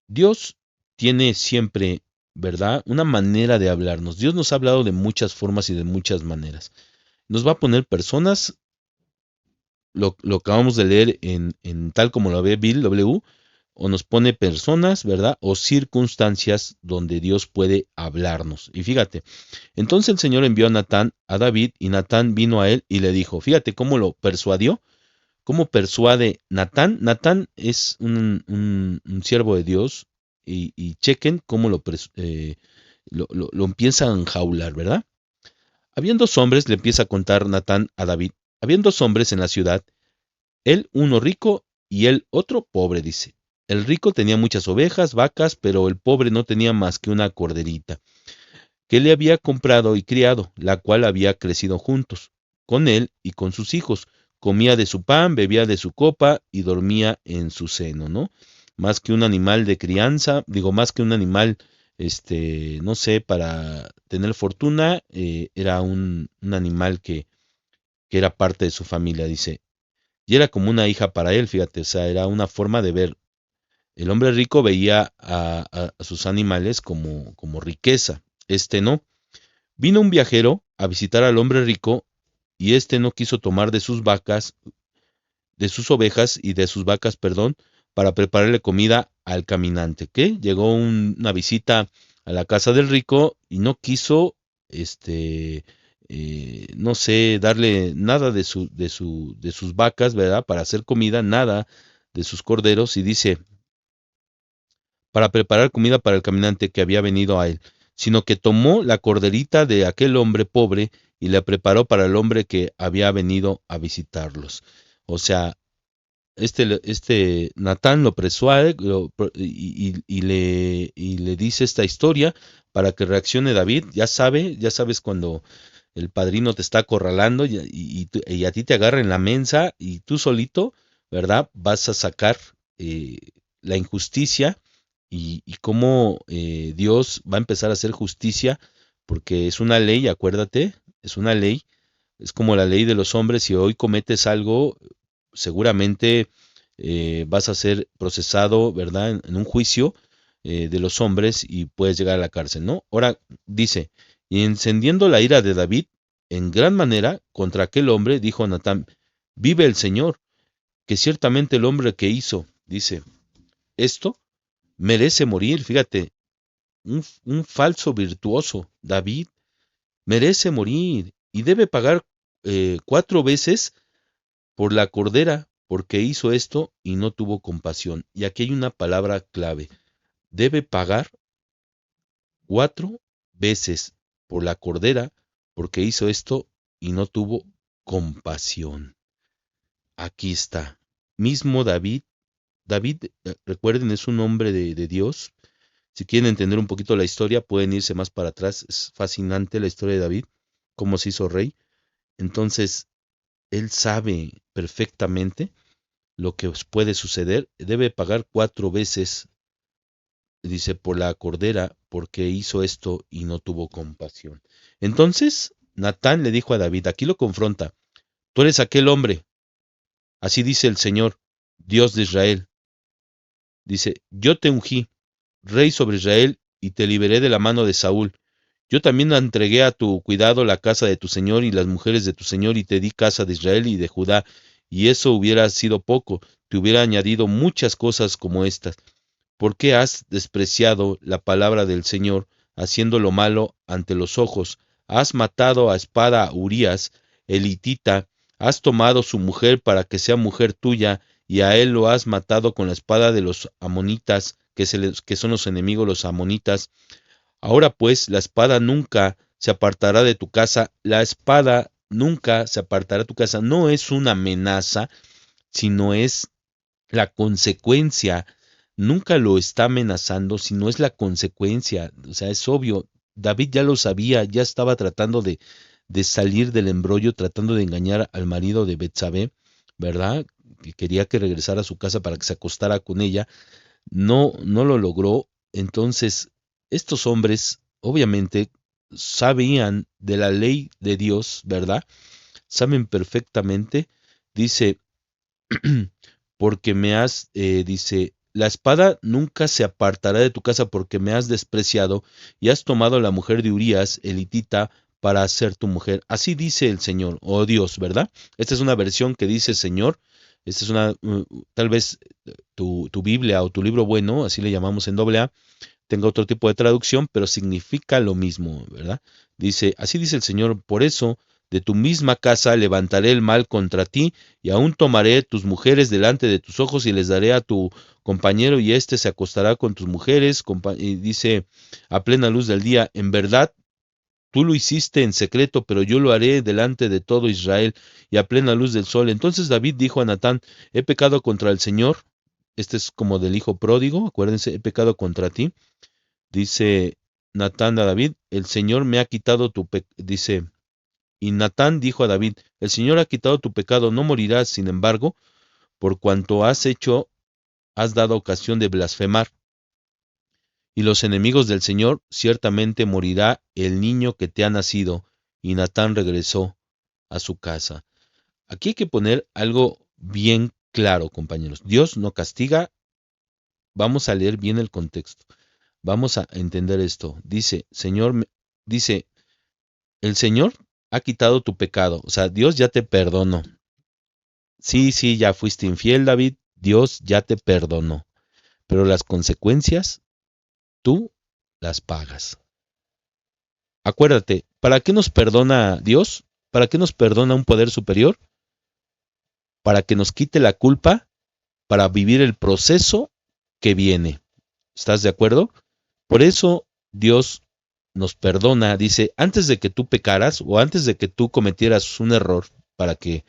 Dios tiene siempre, ¿verdad? Una manera de hablarnos. Dios nos ha hablado de muchas formas y de muchas maneras. Nos va a poner personas, lo acabamos de leer en tal como lo ve Bill W, o nos pone personas, ¿verdad? O circunstancias donde Dios puede hablarnos. Y fíjate, entonces el Señor envió a Natán a David, y Natán vino a él y le dijo, fíjate cómo lo persuadió, cómo persuade Natán. Natán es un siervo de Dios, y chequen cómo lo empieza a enjaular, ¿verdad? Habían dos hombres, le empieza a contar Natán a David. Habían dos hombres en la ciudad, él uno rico y él otro pobre, dice. El rico tenía muchas ovejas, vacas, pero el pobre no tenía más que una corderita, que le había comprado y criado, la cual había crecido juntos, con él y con sus hijos. Comía de su pan, bebía de su copa y dormía en su seno, ¿no? Más que un animal de crianza, digo, más que un animal, no sé, para tener fortuna, era un animal que era parte de su familia, dice. Y era como una hija para él, fíjate, o sea, era una forma de ver. El hombre rico veía a sus animales como riqueza, este no. Vino un viajero a visitar al hombre rico y este no quiso tomar de sus vacas, de sus ovejas y de sus vacas, perdón, para prepararle comida al caminante. ¿Qué? Llegó una visita a la casa del rico y no quiso, no sé, darle nada de sus vacas, ¿verdad? Para hacer comida, nada de sus corderos y dice, para preparar comida para el caminante que había venido a él, sino que tomó la corderita de aquel hombre pobre y la preparó para el hombre que había venido a visitarlos. O sea, Natán lo persuade y le dice esta historia para que reaccione David. Ya sabes cuando el padrino te está acorralando y a ti te agarra en la mensa y tú solito, ¿verdad? Vas a sacar la injusticia y cómo Dios va a empezar a hacer justicia, porque es una ley, acuérdate, es una ley, es como la ley de los hombres. Si hoy cometes algo, seguramente vas a ser procesado, ¿verdad? En un juicio de los hombres y puedes llegar a la cárcel, ¿no? Ahora dice, y encendiendo la ira de David en gran manera contra aquel hombre, dijo Natán, vive el Señor, que ciertamente el hombre que hizo, dice, esto merece morir, fíjate, un falso virtuoso, David, merece morir y debe pagar 4 veces por la cordera, porque hizo esto y no tuvo compasión. Y aquí hay una palabra clave. Debe pagar 4 veces por la cordera, porque hizo esto y no tuvo compasión. Aquí está. Mismo David. David, recuerden, es un hombre de Dios. Si quieren entender un poquito la historia, pueden irse más para atrás. Es fascinante la historia de David, cómo se hizo rey. Entonces, él sabe perfectamente lo que puede suceder. Debe pagar 4 veces, dice, por la cordera, porque hizo esto y no tuvo compasión. Entonces, Natán le dijo a David, aquí lo confronta, tú eres aquel hombre, así dice el Señor, Dios de Israel. Dice, yo te ungí, rey sobre Israel, y te liberé de la mano de Saúl. Yo también entregué a tu cuidado la casa de tu señor y las mujeres de tu señor, y te di casa de Israel y de Judá, y eso hubiera sido poco, te hubiera añadido muchas cosas como estas. ¿Por qué has despreciado la palabra del Señor, haciendo lo malo ante los ojos? Has matado a espada a Urías, el hitita, has tomado su mujer para que sea mujer tuya, y a él lo has matado con la espada de los amonitas, que son los enemigos los amonitas. Ahora pues, la espada nunca se apartará de tu casa, la espada nunca se apartará de tu casa. No es una amenaza, sino es la consecuencia. Nunca lo está amenazando, sino es la consecuencia. O sea, es obvio. David ya lo sabía, ya estaba tratando de salir del embrollo, tratando de engañar al marido de Betsabé, ¿verdad? Que quería que regresara a su casa para que se acostara con ella. No lo logró. Entonces, estos hombres, obviamente, sabían de la ley de Dios, ¿verdad? Saben perfectamente. Dice, porque me has, dice, la espada nunca se apartará de tu casa porque me has despreciado y has tomado la mujer de Urías, el hitita, para ser tu mujer. Así dice el Señor, oh Dios, ¿verdad? Esta es una versión que dice Señor. Esta es tal vez tu Biblia o tu libro bueno, así le llamamos en AA, tenga otro tipo de traducción, pero significa lo mismo, ¿verdad? Dice, así dice el Señor, por eso de tu misma casa levantaré el mal contra ti, y aún tomaré tus mujeres delante de tus ojos y les daré a tu compañero, y éste se acostará con tus mujeres, y dice, a plena luz del día, en verdad, tú lo hiciste en secreto, pero yo lo haré delante de todo Israel y a plena luz del sol. Entonces David dijo a Natán, he pecado contra el Señor. Este es como del hijo pródigo, acuérdense, he pecado contra ti. Dice Natán a David, el Señor me ha quitado tu pecado. Dice, y Natán dijo a David, el Señor ha quitado tu pecado, no morirás, sin embargo, por cuanto has hecho, has dado ocasión de blasfemar. Y los enemigos del Señor, ciertamente morirá el niño que te ha nacido. Y Natán regresó a su casa. Aquí hay que poner algo bien claro, compañeros. Dios no castiga. Vamos a leer bien el contexto. Vamos a entender esto. Dice, dice, el Señor ha quitado tu pecado. O sea, Dios ya te perdonó. Sí, sí, ya fuiste infiel, David. Dios ya te perdonó. Pero las consecuencias, tú las pagas. Acuérdate, ¿para qué nos perdona Dios? ¿Para qué nos perdona un poder superior? Para que nos quite la culpa, para vivir el proceso que viene. ¿Estás de acuerdo? Por eso Dios nos perdona, dice, antes de que tú pecaras o antes de que tú cometieras un error, para que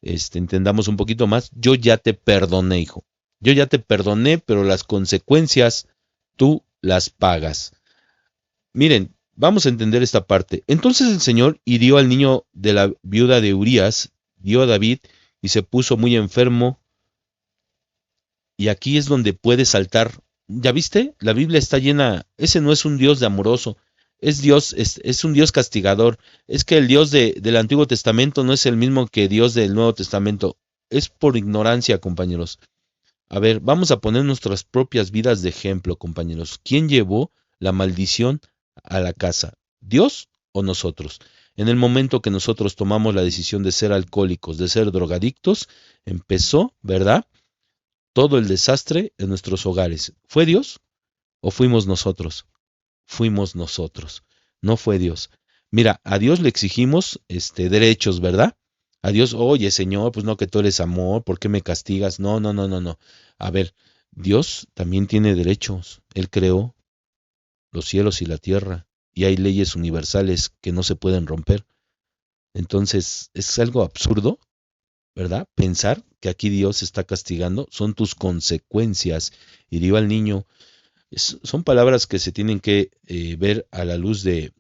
entendamos un poquito más, yo ya te perdoné, hijo. Yo ya te perdoné, pero las consecuencias tú las pagas. Miren, vamos a entender esta parte. Entonces el Señor hirió al niño de la viuda de Urías, dio a David y se puso muy enfermo. Y aquí es donde puede saltar. ¿Ya viste? La Biblia está llena. Ese no es un Dios de amoroso. Es Dios, es un Dios castigador. Es que el Dios del Antiguo Testamento no es el mismo que Dios del Nuevo Testamento. Es por ignorancia, compañeros. A ver, vamos a poner nuestras propias vidas de ejemplo, compañeros. ¿Quién llevó la maldición a la casa? ¿Dios o nosotros? En el momento que nosotros tomamos la decisión de ser alcohólicos, de ser drogadictos, empezó, ¿verdad? Todo el desastre en nuestros hogares. ¿Fue Dios o fuimos nosotros? Fuimos nosotros, no fue Dios. Mira, a Dios le exigimos derechos, ¿verdad? A Dios, oye, Señor, pues no, que tú eres amor, ¿por qué me castigas? No, no, no, no, no. A ver, Dios también tiene derechos. Él creó los cielos y la tierra y hay leyes universales que no se pueden romper. Entonces, es algo absurdo, ¿verdad? Pensar que aquí Dios está castigando, son tus consecuencias. Y digo al niño, son palabras que se tienen que ver a la luz de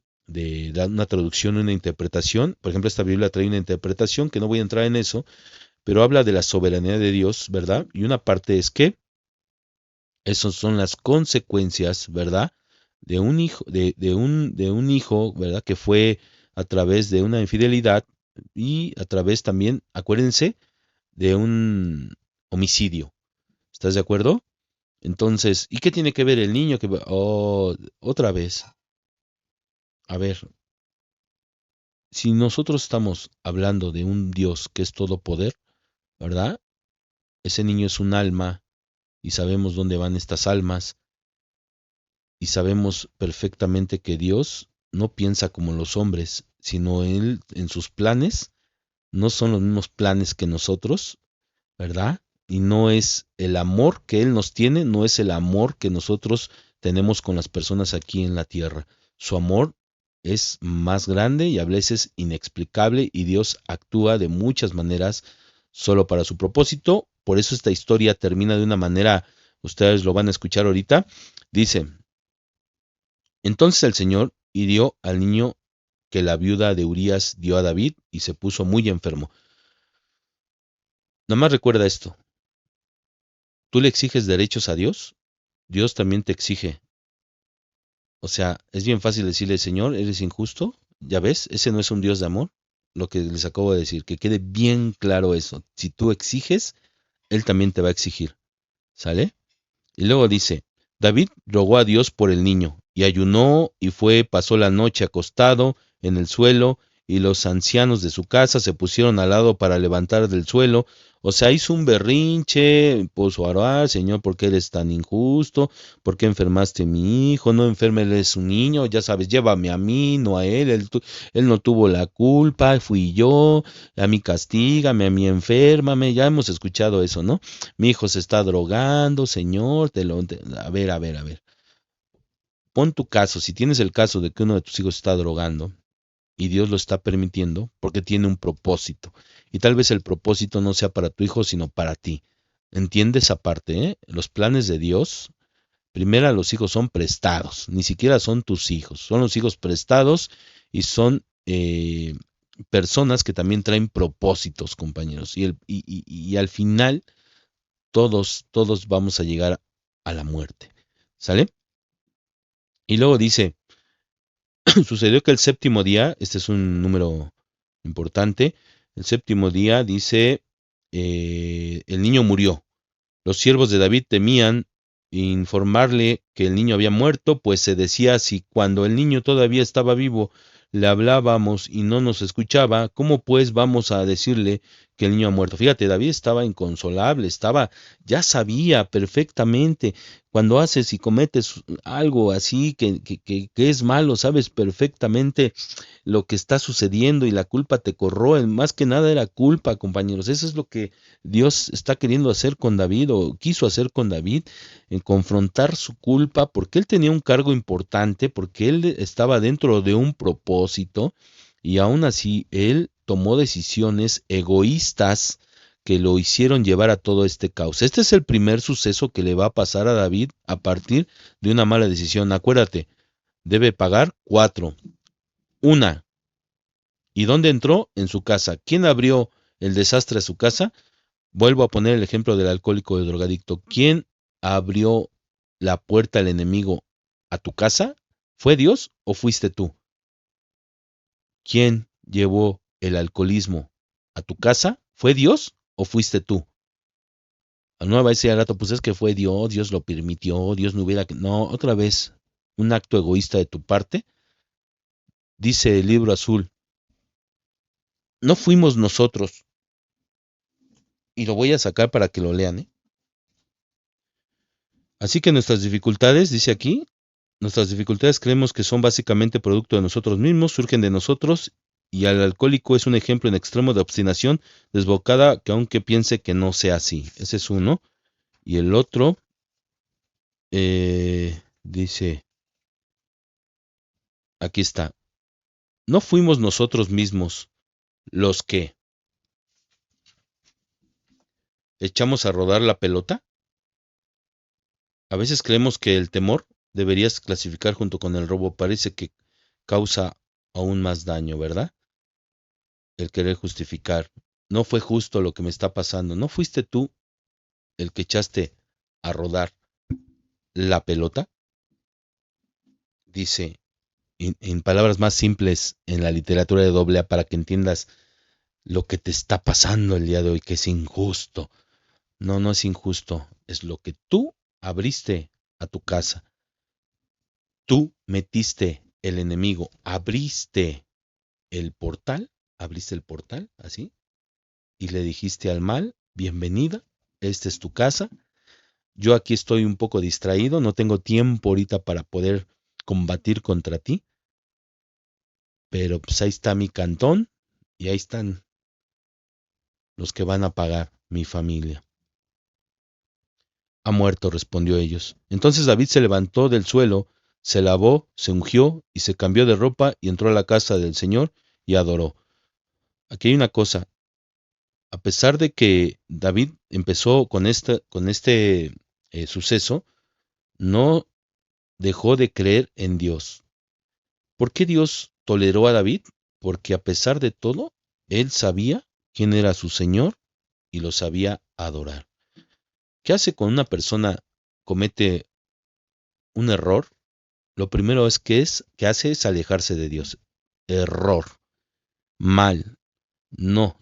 dar una traducción, una interpretación. Por ejemplo, esta Biblia trae una interpretación que no voy a entrar en eso, pero habla de la soberanía de Dios, ¿verdad? Y una parte es que esas son las consecuencias, ¿verdad? De un hijo, de un hijo, ¿verdad? Que fue a través de una infidelidad y a través también, acuérdense, de un homicidio. ¿Estás de acuerdo? Entonces, ¿y qué tiene que ver el niño que oh, otra vez? A ver, si nosotros estamos hablando de un Dios que es todo poder, ¿verdad? Ese niño es un alma y sabemos dónde van estas almas y sabemos perfectamente que Dios no piensa como los hombres, sino él en sus planes no son los mismos planes que nosotros, ¿verdad? Y no es el amor que Él nos tiene, no es el amor que nosotros tenemos con las personas aquí en la tierra. Su amor es más grande y a veces inexplicable y Dios actúa de muchas maneras solo para su propósito. Por eso esta historia termina de una manera, ustedes lo van a escuchar ahorita. Dice, entonces el Señor hirió al niño que la viuda de Urías dio a David y se puso muy enfermo. Nada más recuerda esto. ¿Tú le exiges derechos a Dios? Dios también te exige. O sea, es bien fácil decirle, Señor, eres injusto. Ya ves, ese no es un Dios de amor. Lo que les acabo de decir, que quede bien claro eso. Si tú exiges, Él también te va a exigir. ¿Sale? Y luego dice, David rogó a Dios por el niño, y ayunó y pasó la noche acostado en el suelo, y los ancianos de su casa se pusieron al lado para levantar del suelo. O sea, hizo un berrinche, puso a orar, Señor, ¿por qué eres tan injusto? ¿Por qué enfermaste a mi hijo? No enfermes a un niño, ya sabes, llévame a mí, no a él. Él no tuvo la culpa, fui yo, a mí castígame, a mí enférmame. Ya hemos escuchado eso, ¿no? Mi hijo se está drogando, Señor, a ver, a ver, a ver. Pon tu caso, si tienes el caso de que uno de tus hijos está drogando y Dios lo está permitiendo porque tiene un propósito. Y tal vez el propósito no sea para tu hijo, sino para ti. Entiende esa parte, ¿eh? Los planes de Dios, primero los hijos son prestados, ni siquiera son tus hijos, son los hijos prestados y son personas que también traen propósitos, compañeros. Y al final todos vamos a llegar a la muerte. ¿Sale? Y luego dice, sucedió que el séptimo día, este es un número importante, el séptimo día dice, el niño murió. Los siervos de David temían informarle que el niño había muerto, pues se decía, si cuando el niño todavía estaba vivo le hablábamos y no nos escuchaba, ¿cómo pues vamos a decirle que el niño ha muerto? Fíjate, David estaba inconsolable, ya sabía perfectamente, cuando haces y cometes algo así que es malo, sabes perfectamente lo que está sucediendo y la culpa te corroe. Más que nada era culpa, compañeros. Eso es lo que Dios está queriendo hacer con David o quiso hacer con David, en confrontar su culpa, porque él tenía un cargo importante, porque él estaba dentro de un propósito y aún así él tomó decisiones egoístas que lo hicieron llevar a todo este caos. Este es el primer suceso que le va a pasar a David a partir de una mala decisión. Acuérdate, debe pagar 4. Una. ¿Y dónde entró? En su casa. ¿Quién abrió el desastre a su casa? Vuelvo a poner el ejemplo del alcohólico y drogadicto. ¿Quién abrió la puerta al enemigo a tu casa? ¿Fue Dios o fuiste tú? ¿Quién llevó el alcoholismo a tu casa? ¿Fue Dios o fuiste tú? No va a decir al rato, pues es que fue Dios, Dios lo permitió, Dios no hubiera... No, otra vez, un acto egoísta de tu parte. Dice el libro azul, no fuimos nosotros, y lo voy a sacar para que lo lean, ¿eh? Así que nuestras dificultades, dice aquí, nuestras dificultades creemos que son básicamente producto de nosotros mismos, surgen de nosotros, y el alcohólico es un ejemplo en extremo de obstinación desbocada que aunque piense que no sea así. Ese es uno. Y el otro dice, aquí está, no fuimos nosotros mismos los que echamos a rodar la pelota. A veces creemos que el temor deberías clasificar junto con el robo. Parece que causa aún más daño, ¿verdad? El querer justificar. No fue justo lo que me está pasando. ¿No fuiste tú el que echaste a rodar la pelota? Dice, en palabras más simples, en la literatura de doble A, para que entiendas lo que te está pasando el día de hoy, que es injusto. No, no es injusto. Es lo que tú abriste a tu casa. Tú metiste el enemigo, abriste el portal, así, y le dijiste al mal, bienvenida, esta es tu casa, yo aquí estoy un poco distraído, no tengo tiempo ahorita para poder combatir contra ti, pero pues ahí está mi cantón y ahí están los que van a pagar, mi familia. Ha muerto, respondió ellos. Entonces David se levantó del suelo, se lavó, se ungió y se cambió de ropa y entró a la casa del Señor y adoró. Aquí hay una cosa, a pesar de que David empezó con este suceso, no dejó de creer en Dios. ¿Por qué Dios toleró a David? Porque a pesar de todo, él sabía quién era su Señor y lo sabía adorar. ¿Qué hace cuando una persona comete un error? Lo primero que hace es alejarse de Dios. Error, mal, no.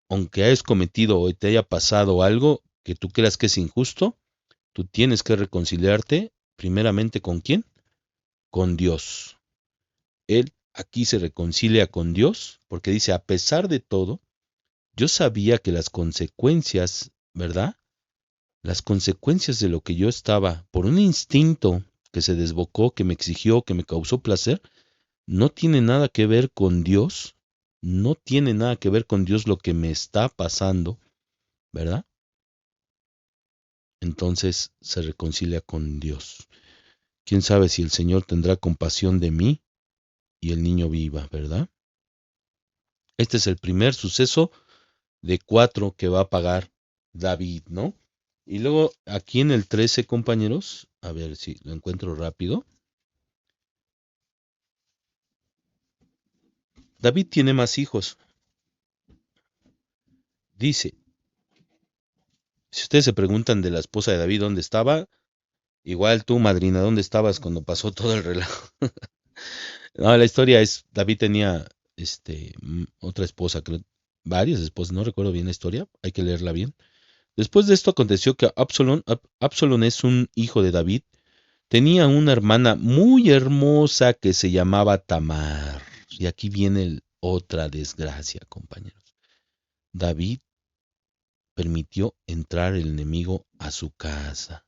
Aunque hayas cometido o te haya pasado algo que tú creas que es injusto, tú tienes que reconciliarte primeramente ¿con quién? Con Dios. Él aquí se reconcilia con Dios porque dice, a pesar de todo, yo sabía que las consecuencias, ¿verdad? Las consecuencias de lo que yo estaba, por un instinto que se desbocó, que me exigió, que me causó placer, no tiene nada que ver con Dios, no tiene nada que ver con Dios lo que me está pasando, ¿verdad? Entonces se reconcilia con Dios. ¿Quién sabe si el Señor tendrá compasión de mí y el niño viva, ¿verdad? Este es el primer suceso de 4 que va a pagar David, ¿no? Y luego aquí en el 13, compañeros, a ver si lo encuentro rápido. David tiene más hijos. Dice, si ustedes se preguntan de la esposa de David dónde estaba, igual tú, madrina, ¿dónde estabas cuando pasó todo el relajo? No, la historia es, David tenía otra esposa, creo, varias esposas, no recuerdo bien la historia, hay que leerla bien. Después de esto aconteció que Absalón es un hijo de David, tenía una hermana muy hermosa que se llamaba Tamar. Y aquí viene otra desgracia, compañeros. David permitió entrar el enemigo a su casa.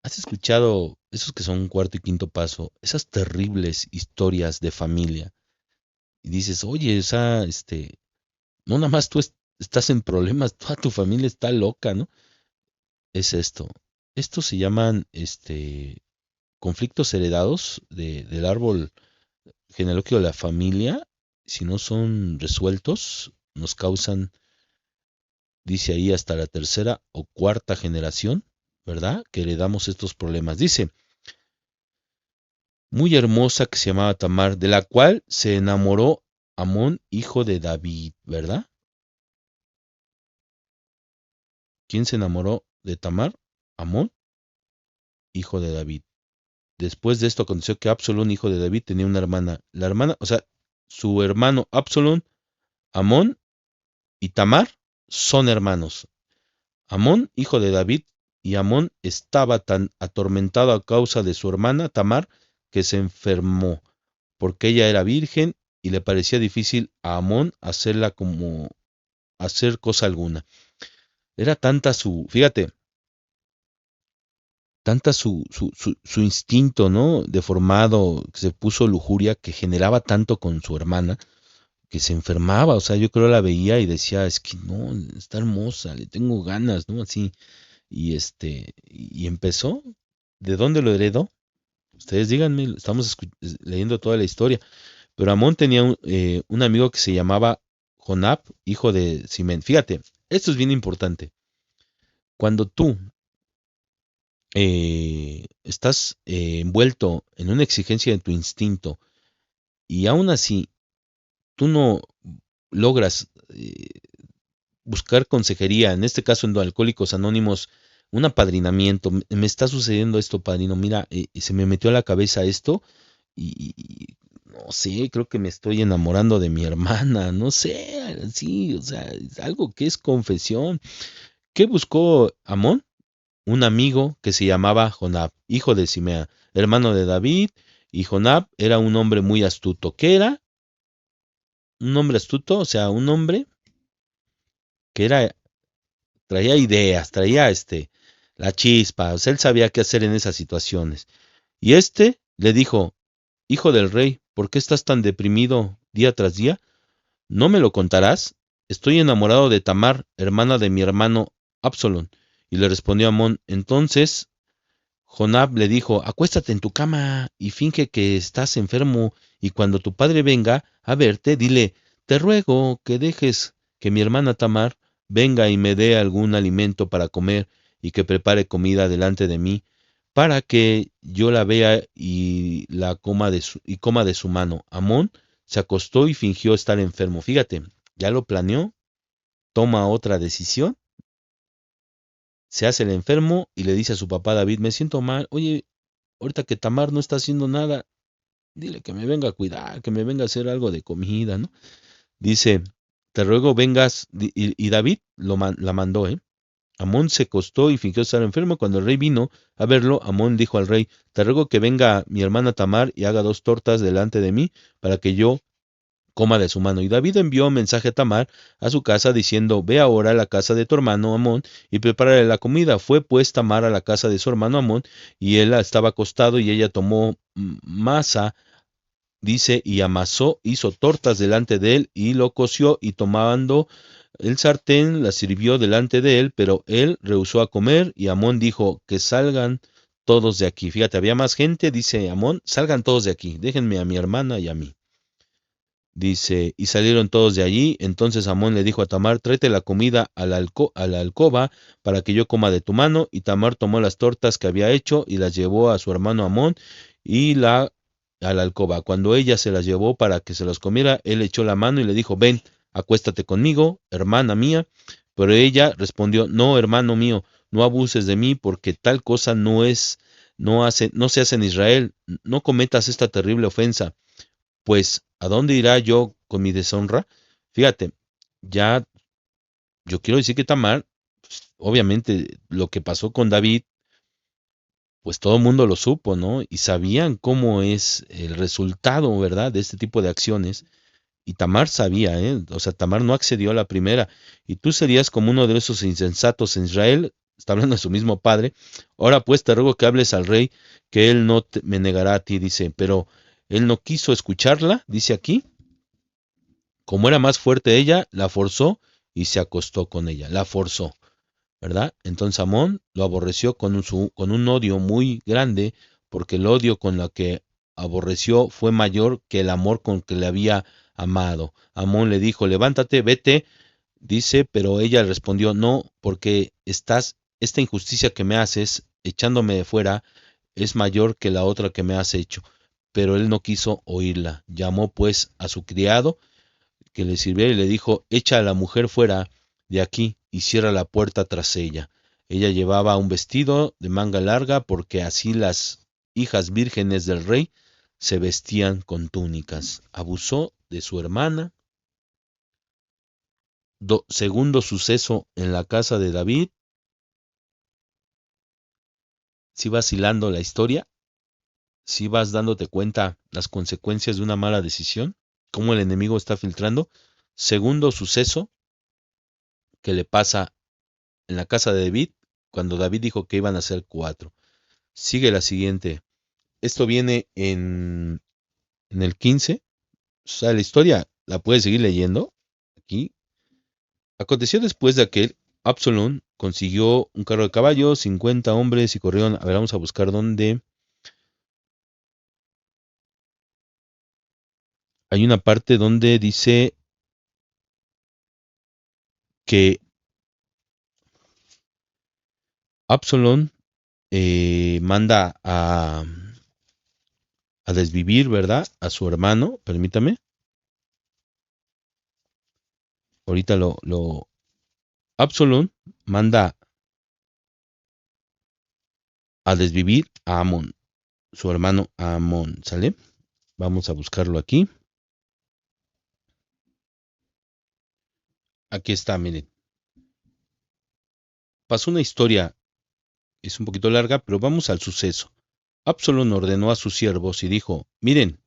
¿Has escuchado esos que son cuarto y quinto paso, esas terribles historias de familia? Y dices, oye, no nada más tú estás en problemas, toda tu familia está loca, ¿no? Es esto. Estos se llaman, conflictos heredados del árbol genealógico de la familia. Si no son resueltos, nos causan, dice ahí, hasta la tercera o cuarta generación, ¿verdad? Que heredamos estos problemas. Dice, muy hermosa que se llamaba Tamar, de la cual se enamoró Amón, hijo de David, ¿verdad? ¿Quién se enamoró de Tamar? Amón, hijo de David. Después de esto aconteció que Absalón, hijo de David, tenía una hermana. La hermana, o sea, su hermano Absalón, Amón y Tamar son hermanos. Amón, hijo de David, y Amón estaba tan atormentado a causa de su hermana Tamar que se enfermó, porque ella era virgen y le parecía difícil a Amón hacerla como hacer cosa alguna. Era tanta fíjate, tanta su instinto, ¿no? Deformado, que se puso lujuria, que generaba tanto con su hermana, que se enfermaba. O sea, yo creo la veía y decía, es que no, está hermosa, le tengo ganas, ¿no? Así. Y empezó. ¿De dónde lo heredó? Ustedes díganme, estamos leyendo toda la historia. Pero Amón tenía un amigo que se llamaba Jonab, hijo de Simén. Fíjate, esto es bien importante. Cuando tú estás envuelto en una exigencia de tu instinto y aún así tú no logras buscar consejería, en este caso en Alcohólicos Anónimos, un apadrinamiento, me está sucediendo esto, padrino, mira, se me metió a la cabeza esto y no sé, creo que me estoy enamorando de mi hermana, no sé, sí, o sea, es algo que es confesión. ¿Qué buscó Amón? Un amigo que se llamaba Jonab, hijo de Simea, hermano de David, y Jonab era un hombre muy astuto. ¿Qué era? Un hombre astuto, o sea, un hombre que traía ideas, traía la chispa, o sea, él sabía qué hacer en esas situaciones. Y le dijo, hijo del rey, ¿por qué estás tan deprimido día tras día? ¿No me lo contarás? Estoy enamorado de Tamar, hermana de mi hermano Absalón. Y le respondió Amón, entonces Jonab le dijo, acuéstate en tu cama y finge que estás enfermo, y cuando tu padre venga a verte, dile, te ruego que dejes que mi hermana Tamar venga y me dé algún alimento para comer y que prepare comida delante de mí, para que yo la vea y la coma de su mano. Amón se acostó y fingió estar enfermo. Fíjate, ya lo planeó, toma otra decisión, se hace el enfermo y le dice a su papá David, me siento mal, oye, ahorita que Tamar no está haciendo nada, dile que me venga a cuidar, que me venga a hacer algo de comida, ¿no? Dice, te ruego vengas, y David la mandó, ¿eh? Amón se acostó y fingió estar enfermo. Cuando el rey vino a verlo, Amón dijo al rey, te ruego que venga mi hermana Tamar y haga 2 tortas delante de mí para que yo coma de su mano. Y David envió un mensaje a Tamar a su casa diciendo, ve ahora a la casa de tu hermano Amón y prepárale la comida. Fue pues Tamar a la casa de su hermano Amón y él estaba acostado y ella tomó masa, dice, y amasó, hizo tortas delante de él y lo coció y tomando el sartén la sirvió delante de él, pero él rehusó a comer y Amón dijo, que salgan todos de aquí. Fíjate, había más gente, dice Amón, salgan todos de aquí, déjenme a mi hermana y a mí. Dice, y salieron todos de allí. Entonces Amón le dijo a Tamar, tráete la comida a la alcoba para que yo coma de tu mano. Y Tamar tomó las tortas que había hecho y las llevó a su hermano Amón y a la alcoba. Cuando ella se las llevó para que se las comiera, él echó la mano y le dijo, ven, acuéstate conmigo, hermana mía. Pero ella respondió, no, hermano mío, no abuses de mí, porque tal cosa no se hace en Israel. No cometas esta terrible ofensa. Pues, ¿a dónde irá yo con mi deshonra? Fíjate, ya yo quiero decir que Tamar, pues, obviamente lo que pasó con David, pues todo el mundo lo supo, ¿no? Y sabían cómo es el resultado, ¿verdad? De este tipo de acciones. Y Tamar sabía, ¿eh? O sea, Tamar no accedió a la primera. Y tú serías como uno de esos insensatos en Israel, está hablando de su mismo padre. Ahora pues te ruego que hables al rey, que él no me negará a ti, dice. Pero él no quiso escucharla, dice aquí. Como era más fuerte ella, la forzó y se acostó con ella. La forzó, ¿verdad? Entonces Amón lo aborreció con un odio muy grande, porque el odio con lo que aborreció fue mayor que el amor con que le había amado. Amón le dijo, levántate, vete, dice, pero ella respondió, no, porque esta injusticia que me haces, echándome de fuera, es mayor que la otra que me has hecho. Pero él no quiso oírla. Llamó pues a su criado, que le sirviera, y le dijo, echa a la mujer fuera de aquí y cierra la puerta tras ella. Ella llevaba un vestido de manga larga, porque así las hijas vírgenes del rey se vestían con túnicas. Abusó de su hermana. Segundo suceso en la casa de David. Si vas hilando la historia, si vas dándote cuenta las consecuencias de una mala decisión, cómo el enemigo está filtrando. Segundo suceso que le pasa en la casa de David, cuando David dijo que iban a ser 4. Sigue la siguiente. Esto viene en el 15. O sea, la historia la puedes seguir leyendo aquí. Aconteció después de aquel, Absalón consiguió un carro de caballos, 50 hombres y corrieron. A ver, vamos a buscar dónde. Hay una parte donde dice que Absalón manda a desvivir, ¿verdad? A su hermano, permítame. Ahorita Absalón manda a desvivir a Amón, su hermano Amón, ¿sale? Vamos a buscarlo aquí. Aquí está, miren. Pasó una historia, es un poquito larga, pero vamos al suceso. Absalón ordenó a sus siervos y dijo, miren,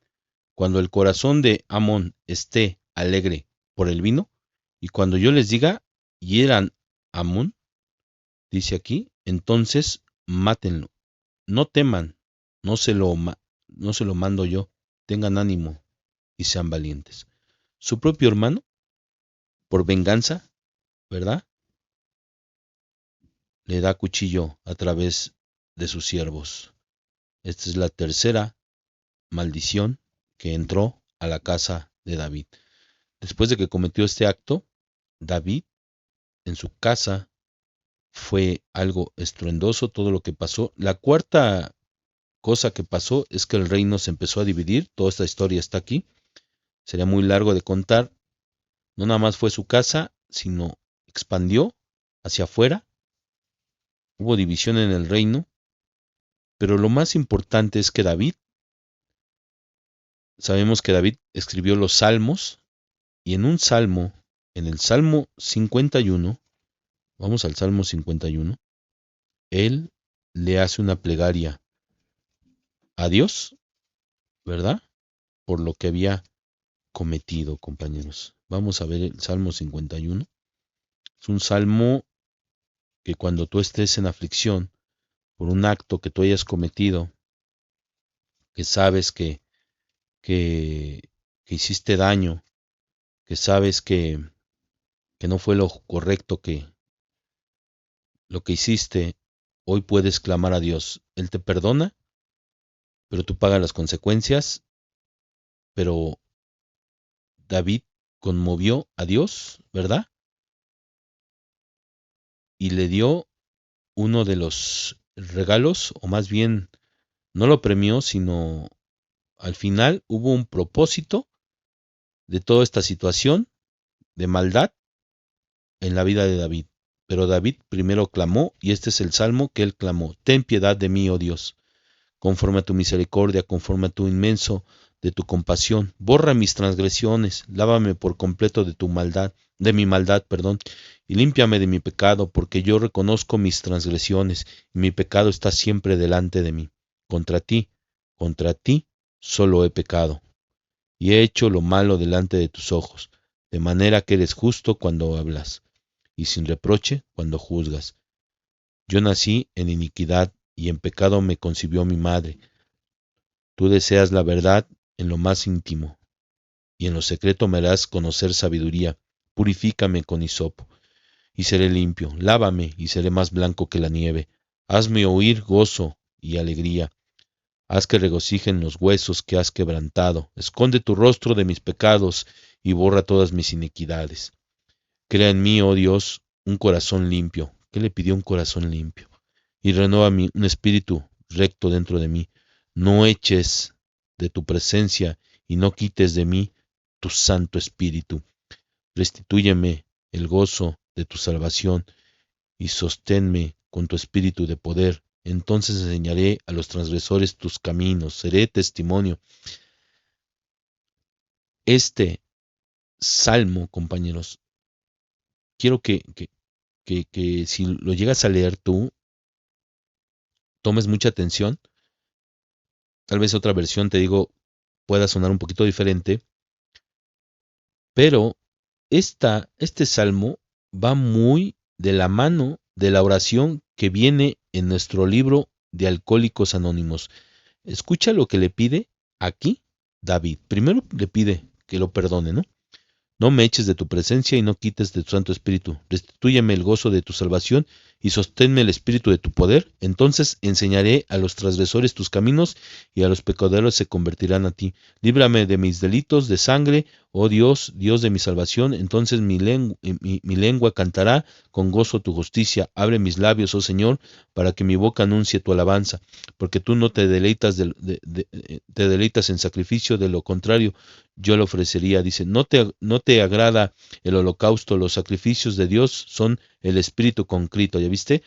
cuando el corazón de Amón esté alegre por el vino, y cuando yo les diga, hieran a Amón, dice aquí, entonces mátenlo. No teman, no se lo mando yo, tengan ánimo y sean valientes. Su propio hermano, por venganza, ¿verdad? Le da cuchillo a través de sus siervos. Esta es la tercera maldición que entró a la casa de David. Después de que cometió este acto, David en su casa fue algo estruendoso todo lo que pasó. La cuarta cosa que pasó es que el reino se empezó a dividir. Toda esta historia está aquí. Sería muy largo de contar. No nada más fue su casa, sino expandió hacia afuera. Hubo división en el reino. Pero lo más importante es que sabemos que David escribió los salmos, y en un salmo, en el Salmo 51, vamos al Salmo 51, él le hace una plegaria a Dios, ¿verdad? Por lo que había cometido, compañeros. Vamos a ver el Salmo 51. Es un salmo que cuando tú estés en aflicción por un acto que tú hayas cometido, que sabes que hiciste daño, que sabes que no fue lo correcto, que lo que hiciste, hoy puedes clamar a Dios. Él te perdona, pero tú pagas las consecuencias, pero David conmovió a Dios, ¿verdad? Y le dio uno de los regalos, o más bien no lo premió, sino al final hubo un propósito de toda esta situación de maldad en la vida de David. Pero David primero clamó, y este es el salmo que él clamó: Ten piedad de mí, oh Dios, conforme a tu misericordia, conforme a tu inmenso de tu compasión. Borra mis transgresiones, lávame por completo de tu maldad, de mi maldad, perdón, y límpiame de mi pecado, porque yo reconozco mis transgresiones, y mi pecado está siempre delante de mí. Contra ti solo he pecado, y he hecho lo malo delante de tus ojos, de manera que eres justo cuando hablas, y sin reproche cuando juzgas. Yo nací en iniquidad, y en pecado me concibió mi madre. Tú deseas la verdad en lo más íntimo, y en lo secreto me harás conocer sabiduría. Purifícame con hisopo, y seré limpio. Lávame, y seré más blanco que la nieve. Hazme oír gozo y alegría. Haz que regocijen los huesos que has quebrantado. Esconde tu rostro de mis pecados, y borra todas mis iniquidades. Crea en mí, oh Dios, un corazón limpio. ¿Qué le pidió? Un corazón limpio. Y renueva un espíritu recto dentro de mí. No eches de tu presencia y no quites de mí tu Santo Espíritu. Restitúyeme el gozo de tu salvación y sosténme con tu espíritu de poder. Entonces enseñaré a los transgresores tus caminos, seré testimonio. Este salmo, compañeros, quiero que si lo llegas a leer tú, tomes mucha atención. Tal vez otra versión, te digo, pueda sonar un poquito diferente, pero este salmo va muy de la mano de la oración que viene en nuestro libro de Alcohólicos Anónimos. Escucha lo que le pide aquí David. Primero le pide que lo perdone, ¿no? No me eches de tu presencia y no quites de tu Santo Espíritu. Restitúyeme el gozo de tu salvación y sosténme el espíritu de tu poder. Entonces enseñaré a los transgresores tus caminos y a los pecadores se convertirán a ti. Líbrame de mis delitos de sangre, oh Dios, Dios de mi salvación. Entonces mi lengua cantará con gozo tu justicia. Abre mis labios, oh Señor, para que mi boca anuncie tu alabanza. Porque tú no te deleitas, te deleitas en sacrificio, de lo contrario yo le ofrecería. Dice, no te agrada el holocausto, los sacrificios de Dios son el espíritu contrito. ¿Ya viste?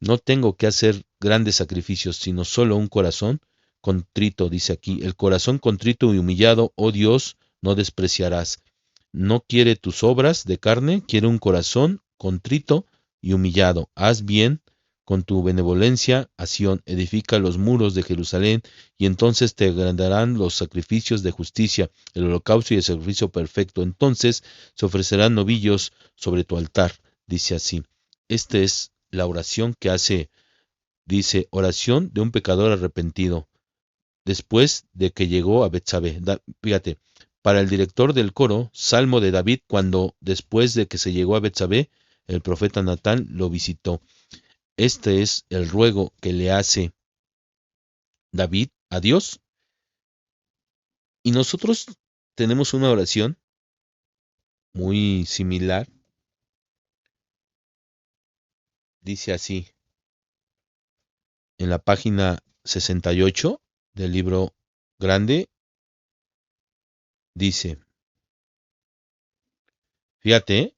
No tengo que hacer grandes sacrificios, sino solo un corazón contrito, dice aquí. El corazón contrito y humillado, oh Dios, no despreciarás. No quiere tus obras de carne, quiere un corazón contrito y humillado. Haz bien con tu benevolencia a Sión, edifica los muros de Jerusalén, y entonces te agradarán los sacrificios de justicia, el holocausto y el sacrificio perfecto. Entonces se ofrecerán novillos sobre tu altar. Dice así. Esta es la oración que hace, dice, oración de un pecador arrepentido, después de que llegó a Betsabé. Fíjate, para el director del coro, Salmo de David, cuando después de que se llegó a Betsabé, el profeta Natán lo visitó. Este es el ruego que le hace David a Dios. Y nosotros tenemos una oración muy similar. Dice así, en la página 68 del libro grande, dice, fíjate,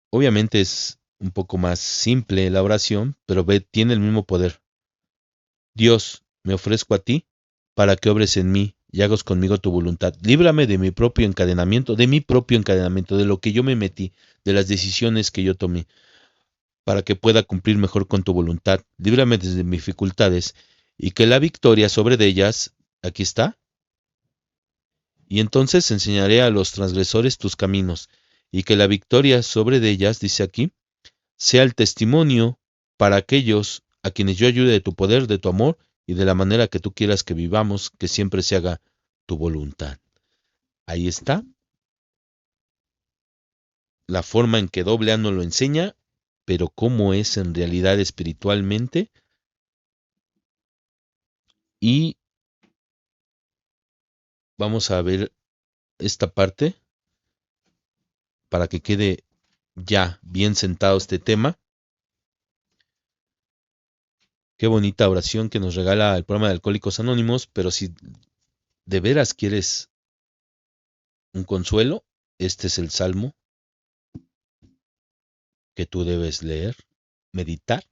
obviamente es un poco más simple la oración, pero ve, tiene el mismo poder. Dios, me ofrezco a ti para que obres en mí y hagas conmigo tu voluntad. Líbrame de mi propio encadenamiento, de lo que yo me metí, de las decisiones que yo tomé, para que pueda cumplir mejor con tu voluntad. Líbrame de mis dificultades y que la victoria sobre de ellas, aquí está, y entonces enseñaré a los transgresores tus caminos, y que la victoria sobre de ellas, dice aquí, sea el testimonio para aquellos a quienes yo ayude de tu poder, de tu amor y de la manera que tú quieras que vivamos, que siempre se haga tu voluntad. Ahí está la forma en que doble A nos lo enseña, pero cómo es en realidad espiritualmente. Y vamos a ver esta parte para que quede ya bien sentado este tema. Qué bonita oración que nos regala el programa de Alcohólicos Anónimos, pero si de veras quieres un consuelo, este es el salmo que tú debes leer, meditar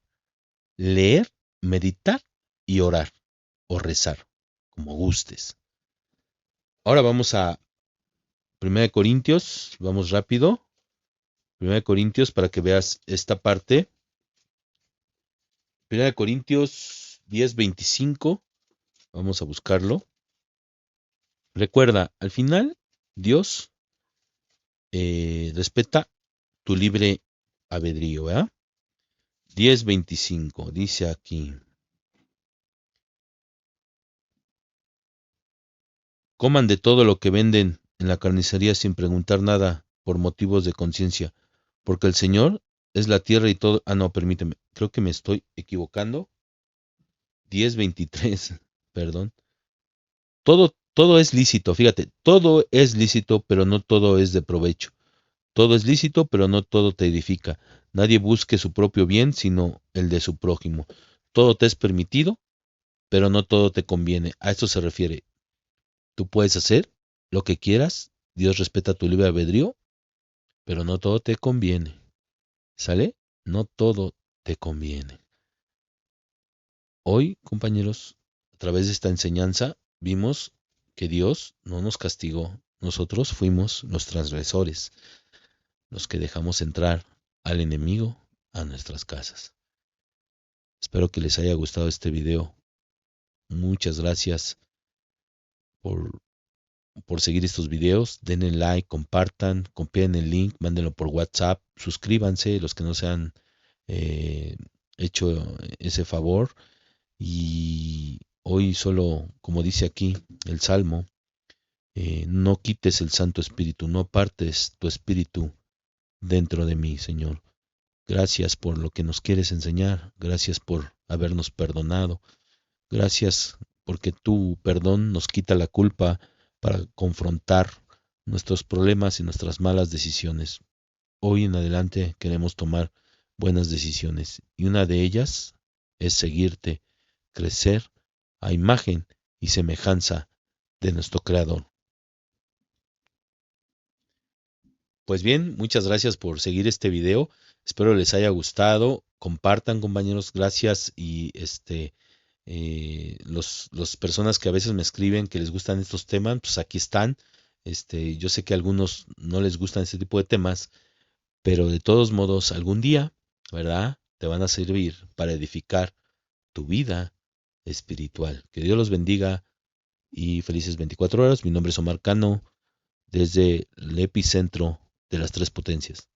y orar o rezar, como gustes. Ahora vamos a 1 Corintios, vamos rápido. 1 Corintios para que veas esta parte. 1 Corintios 10:25, vamos a buscarlo. Recuerda, al final Dios respeta tu libre albedrío, ¿verdad? 10:25, dice aquí. Coman de todo lo que venden en la carnicería sin preguntar nada por motivos de conciencia, porque el Señor es la tierra y todo. Ah, no, permíteme, creo que me estoy equivocando. 10:23, perdón. Todo es lícito, fíjate, todo es lícito, pero no todo es de provecho. Todo es lícito, pero no todo te edifica. Nadie busque su propio bien, sino el de su prójimo. Todo te es permitido, pero no todo te conviene. A esto se refiere. Tú puedes hacer lo que quieras, Dios respeta tu libre albedrío, pero no todo te conviene. ¿Sale? No todo te conviene. Hoy, compañeros, a través de esta enseñanza, vimos que Dios no nos castigó. Nosotros fuimos los transgresores, los que dejamos entrar al enemigo a nuestras casas. Espero que les haya gustado este video. Muchas gracias por seguir estos videos. Denle like, compartan, copien el link, mándenlo por WhatsApp, suscríbanse los que no se han hecho ese favor. Y hoy solo, como dice aquí el Salmo, no quites el Santo Espíritu, no apartes tu Espíritu dentro de mí, Señor. Gracias por lo que nos quieres enseñar, gracias por habernos perdonado, gracias porque tu perdón nos quita la culpa para confrontar nuestros problemas y nuestras malas decisiones. Hoy en adelante queremos tomar buenas decisiones y una de ellas es seguirte, crecer a imagen y semejanza de nuestro Creador. Pues bien, muchas gracias por seguir este video. Espero les haya gustado. Compartan, compañeros, gracias. Y los personas que a veces me escriben que les gustan estos temas, pues aquí están. Yo sé que a algunos no les gustan este tipo de temas, pero de todos modos, algún día, ¿verdad? Te van a servir para edificar tu vida espiritual. Que Dios los bendiga y felices 24 horas. Mi nombre es Omar Cano, desde el epicentro de las tres potencias.